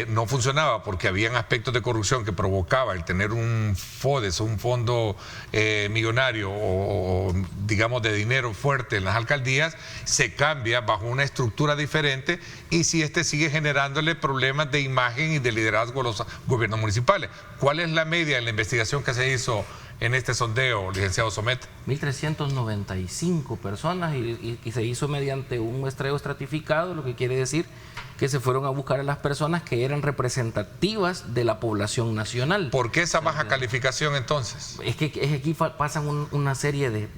no funcionaba porque habían aspectos de corrupción que provocaba el tener un FODES, un fondo millonario o digamos de dinero fuerte en las alcaldías, se cambia bajo una estructura diferente y si sigue generándole problemas de imagen y de liderazgo a los gobiernos municipales. ¿Cuál es la media en la investigación que se hizo en este sondeo, licenciado Somet? 1.395 personas y se hizo mediante un muestreo estratificado, lo que quiere decir que se fueron a buscar a las personas que eran representativas de la población nacional. ¿Por qué esa baja calificación entonces? Es que aquí pasan una serie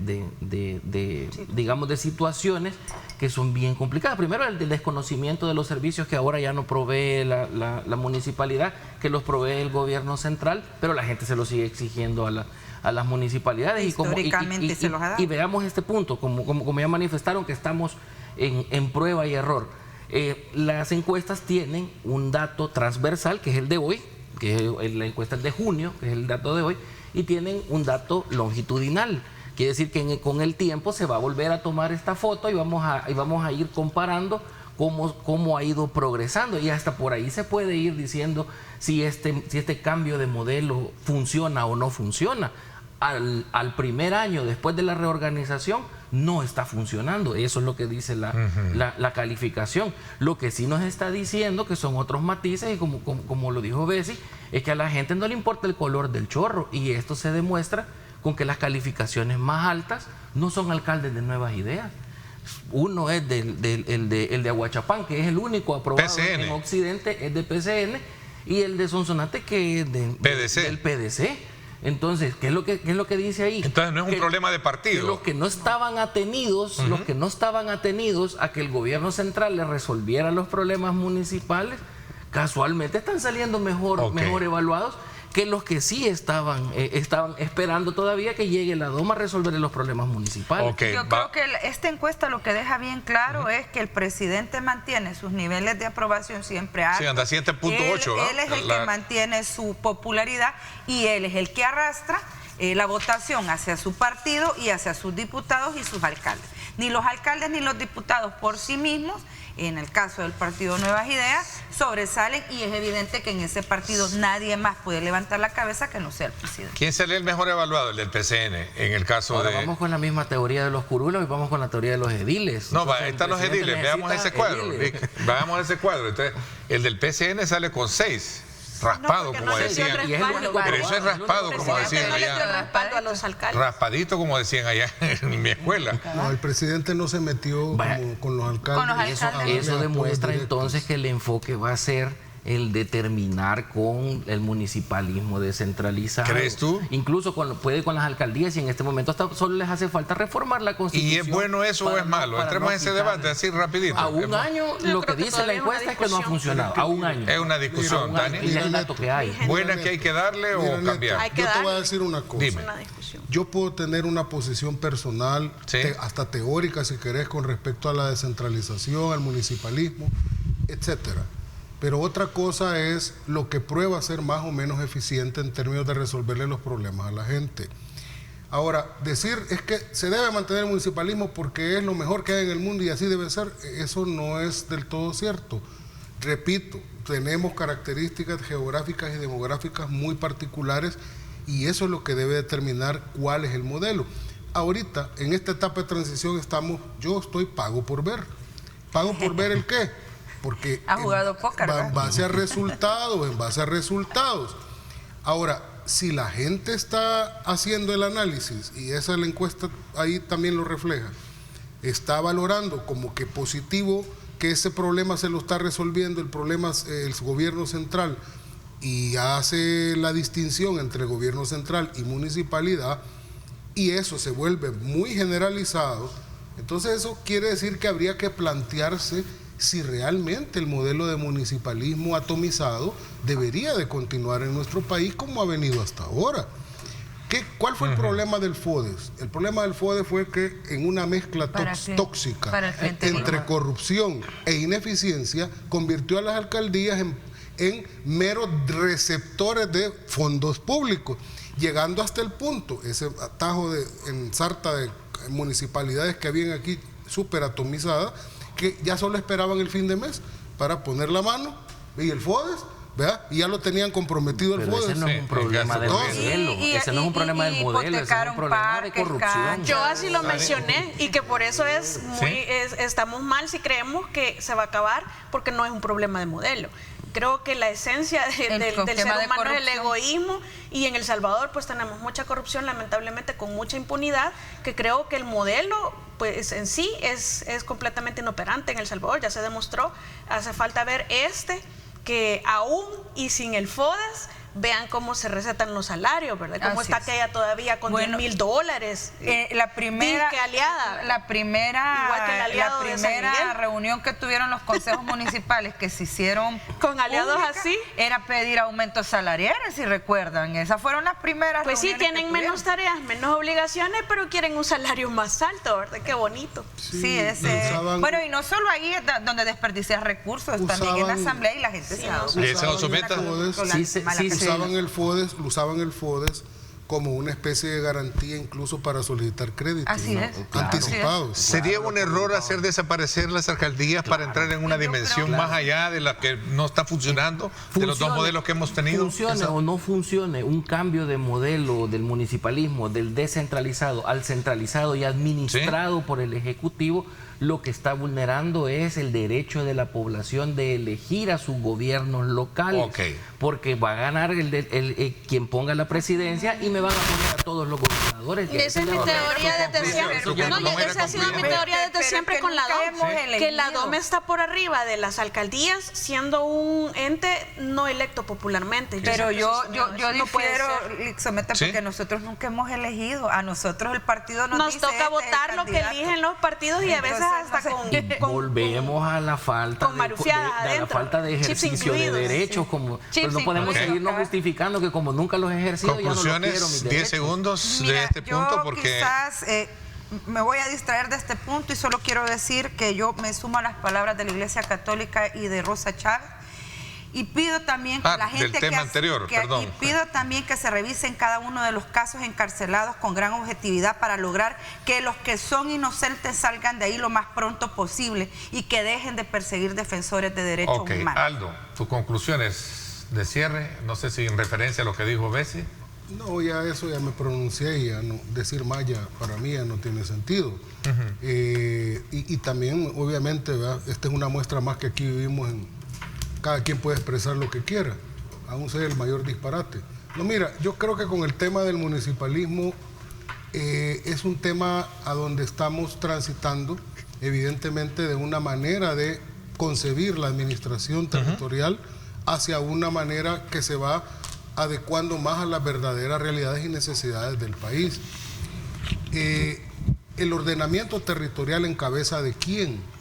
digamos, de situaciones que son bien complicadas. Primero, el desconocimiento de los servicios que ahora ya no provee la municipalidad, que los provee el gobierno central, pero la gente se los sigue exigiendo a las municipalidades. Históricamente se los ha dado. Y veamos este punto, como ya manifestaron, que estamos en prueba y error. Las encuestas tienen un dato transversal, que es el de hoy, que es la encuesta de junio, que es el dato de hoy, y tienen un dato longitudinal. Quiere decir que con el tiempo se va a volver a tomar esta foto y vamos a ir comparando cómo ha ido progresando, y hasta por ahí se puede ir diciendo si este cambio de modelo funciona o no funciona. Al primer año después de la reorganización no está funcionando. Eso es lo que dice la calificación. Lo que sí nos está diciendo, que son otros matices, y como lo dijo Bessie, es que a la gente no le importa el color del chorro, y esto se demuestra con que las calificaciones más altas no son alcaldes de Nuevas Ideas. Uno es el de Aguachapán, que es el único aprobado PCN. en Occidente, es de PCN, y el de Sonsonate, que es del PDC. Entonces, ¿qué es lo que dice ahí? Entonces no es un problema de partido. Que los que no estaban atenidos, a que el gobierno central le resolviera los problemas municipales, casualmente están saliendo mejor evaluados que los que sí estaban esperando todavía que llegue la DOMA a resolver los problemas municipales. Yo creo que esta encuesta lo que deja bien claro es que el presidente mantiene sus niveles de aprobación siempre altos. Sí, anda 7.8. Él es el que mantiene su popularidad, y él es el que arrastra la votación hacia su partido y hacia sus diputados y sus alcaldes. Ni los alcaldes ni los diputados por sí mismos, en el caso del partido Nuevas Ideas, sobresalen, y es evidente que en ese partido nadie más puede levantar la cabeza que no sea el presidente. ¿Quién sería el mejor evaluado? El del PCN, en el caso Ahora de... vamos con la misma teoría de los curulos y vamos con la teoría de los ediles. No, Entonces, están los ediles, veamos ese cuadro. Veamos ese cuadro. Entonces, el del PCN sale con 6. Raspado, No, como no decían. Pero eso es raspado, como decían allá. Raspando a los alcaldes. Raspadito, como decían allá en mi escuela. No, el presidente no se metió con los alcaldes. Eso demuestra entonces que el enfoque va a ser el de terminar con el municipalismo descentralizado. ¿Crees tú? Incluso puede con las alcaldías, y en este momento hasta solo les hace falta reformar la Constitución. ¿Y es bueno eso o es malo? Entremos en ese debate así rapidito. A un año lo que dice la encuesta es que no ha funcionado. A un año. Es una discusión, Dani. Y es el dato que hay. ¿Buena que hay que darle o cambiar? Yo te voy a decir una cosa. Dime. Yo puedo tener una posición personal, Sí. hasta teórica si querés, con respecto a la descentralización, al municipalismo, etcétera. Pero otra cosa es lo que prueba ser más o menos eficiente en términos de resolverle los problemas a la gente. Ahora, decir es que se debe mantener el municipalismo porque es lo mejor que hay en el mundo y así debe ser, eso no es del todo cierto. Repito, tenemos características geográficas y demográficas muy particulares, y eso es lo que debe determinar cuál es el modelo. Ahorita, en esta etapa de transición yo estoy pago por ver. ¿Pago por ver el qué? Porque ha jugado póker, en base a resultados. Ahora, si la gente está haciendo el análisis, y esa es la encuesta ahí también lo refleja, está valorando como que positivo que ese problema se lo está resolviendo el gobierno central, y hace la distinción entre gobierno central y municipalidad, y eso se vuelve muy generalizado, entonces eso quiere decir que habría que plantearse si realmente el modelo de municipalismo atomizado debería de continuar en nuestro país como ha venido hasta ahora. ¿Cuál fue el problema del FODES? El problema del FODES fue que en una mezcla tóxica entre corrupción e ineficiencia convirtió a las alcaldías en meros receptores de fondos públicos, llegando hasta el punto, ese atajo en sarta de municipalidades que habían aquí súper atomizadas, que ya solo esperaban el fin de mes para poner la mano y el FODES, ¿verdad? Y ya lo tenían comprometido el Pero FODES. ese no es un problema del modelo, ese no es un problema del modelo, ese es un problema de corrupción. Yo así lo mencioné y que por eso estamos mal si creemos que se va a acabar porque no es un problema de modelo. Creo que la esencia del ser humano es el egoísmo, y en El Salvador pues tenemos mucha corrupción, lamentablemente con mucha impunidad, que creo que el modelo pues en sí es completamente inoperante en El Salvador, ya se demostró. Hace falta ver que aún y sin el FODES, vean cómo se recetan los salarios, ¿verdad? Cómo está aquella todavía con $10,000. La primera aliada. La primera reunión que tuvieron los consejos municipales que se hicieron con aliados públicas, así, era pedir aumentos salariales, si recuerdan. Esas fueron las primeras pues reuniones. Sí, tienen menos tareas, menos obligaciones, pero quieren un salario más alto, ¿verdad? Qué bonito. Sí, bueno, y no solo ahí donde desperdicias recursos, también en la asamblea, y la gente se usaban el FODES como una especie de garantía incluso para solicitar créditos. Así es. Anticipados. ¿Sería un error hacer desaparecer las alcaldías para entrar en una dimensión más allá de la que no está funcionando, de los dos modelos que hemos tenido? Funcione o no funcione, un cambio de modelo del municipalismo, del descentralizado al centralizado y administrado por el Ejecutivo, lo que está vulnerando es el derecho de la población de elegir a sus gobiernos locales. Porque va a ganar quien ponga la presidencia y me van a poner a todos los gobernadores. Esa es mi teoría desde siempre. Esa ha sido mi teoría desde siempre con la DOM. Que la DOM está por arriba de las alcaldías, siendo un ente no electo popularmente. Pero yo difiero, Lixometa, porque nosotros nunca hemos elegido. A nosotros el partido nos toca votar lo que eligen los partidos, y a veces hasta volvemos a la falta de ejercicio de derechos, pero no podemos seguirnos justificando que como nunca los he ejercido, conclusiones, ya no los quiero, 10 segundos de este punto, porque quizás me voy a distraer de este punto y solo quiero decir que yo me sumo a las palabras de la Iglesia Católica y de Rosa Chávez. Y pido también que la gente pido también que se revisen cada uno de los casos encarcelados con gran objetividad para lograr que los que son inocentes salgan de ahí lo más pronto posible y que dejen de perseguir defensores de derechos humanos. Aldo, tus conclusiones de cierre, no sé si en referencia a lo que dijo Bessie. No, ya me pronuncié, y decir más ya para mí ya no tiene sentido. Y también, obviamente, ¿verdad? Esta es una muestra más que aquí vivimos cada quien puede expresar lo que quiera, aún sea el mayor disparate. No, mira, yo creo que con el tema del municipalismo es un tema a donde estamos transitando, evidentemente, de una manera de concebir la administración territorial hacia una manera que se va adecuando más a las verdaderas realidades y necesidades del país. El ordenamiento territorial en cabeza de quién.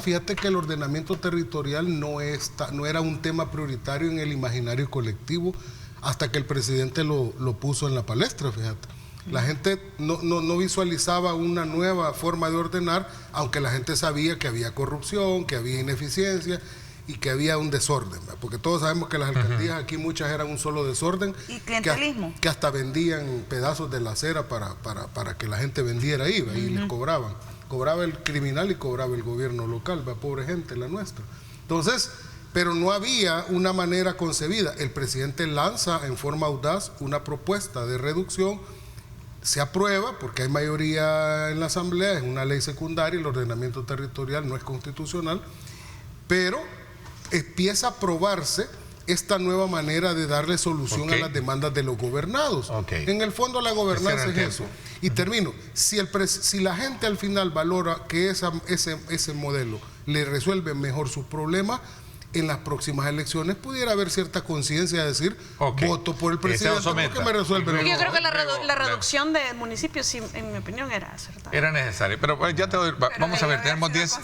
Fíjate que el ordenamiento territorial no era un tema prioritario en el imaginario colectivo hasta que el presidente lo puso en la palestra, fíjate. La gente no visualizaba una nueva forma de ordenar, aunque la gente sabía que había corrupción, que había ineficiencia y que había un desorden, ¿verdad? Porque todos sabemos que las alcaldías aquí muchas eran un solo desorden. Y clientelismo. Que hasta vendían pedazos de la acera para que la gente vendiera ahí, ¿verdad? Y les cobraban. Cobraba el criminal y cobraba el gobierno local, ¿verdad? Pobre gente, la nuestra. Entonces, pero no había una manera concebida. El presidente lanza en forma audaz una propuesta de reducción, se aprueba porque hay mayoría en la asamblea, es una ley secundaria, el ordenamiento territorial no es constitucional, pero empieza a probarse esta nueva manera de darle solución a las demandas de los gobernados. En el fondo la gobernanza es eso. Y termino, si la gente al final valora que ese modelo le resuelve mejor sus problemas, en las próximas elecciones pudiera haber cierta conciencia de decir, voto por el presidente porque me resuelve. Yo creo que la reducción de municipios, sí, en mi opinión, era acertada. Era necesario, pero ya te doy, vamos a ver, tenemos 10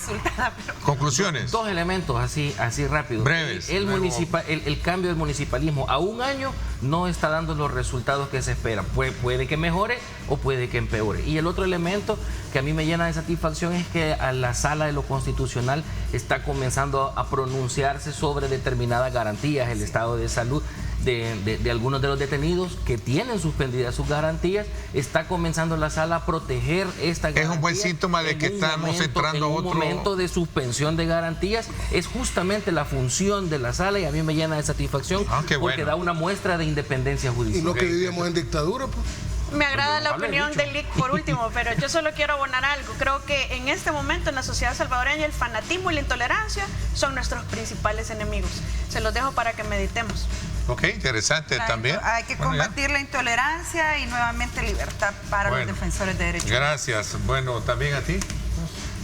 conclusiones. Dos elementos así rápido. Breves. El cambio del municipalismo a un año no está dando los resultados que se esperan. Puede que mejore o puede que empeore. Y el otro elemento que a mí me llena de satisfacción es que a la Sala de lo Constitucional está comenzando a pronunciarse sobre determinadas garantías, el estado de salud. de algunos de los detenidos que tienen suspendidas sus garantías. Está comenzando la sala a proteger esta garantía. Es un buen síntoma de que estamos entrando a otro... En un momento de suspensión de garantías, es justamente la función de la sala, y a mí me llena de satisfacción porque da una muestra de independencia judicial. Y no que vivíamos en dictadura, pues. Me agrada la opinión de Lick por último, pero yo solo quiero abonar algo. Creo que en este momento en la sociedad salvadoreña el fanatismo y la intolerancia son nuestros principales enemigos. Se los dejo para que meditemos. Ok, interesante también. Hay que combatir la intolerancia y nuevamente libertad para los defensores de derechos. Gracias. Bueno, también a ti.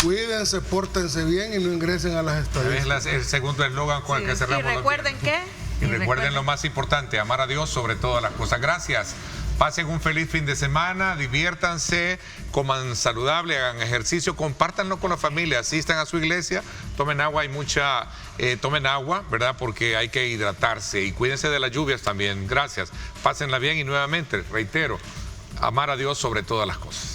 Cuídense, pórtense bien y no ingresen a las estadísticas. Es el segundo eslogan con el que cerramos. Y recuerden y recuerden lo más importante, amar a Dios sobre todas las cosas. Gracias. Pasen un feliz fin de semana, diviértanse, coman saludable, hagan ejercicio, compártanlo con la familia, asistan a su iglesia, tomen agua, tomen agua, ¿verdad? Porque hay que hidratarse y cuídense de las lluvias también. Gracias. Pásenla bien y nuevamente, reitero, amar a Dios sobre todas las cosas.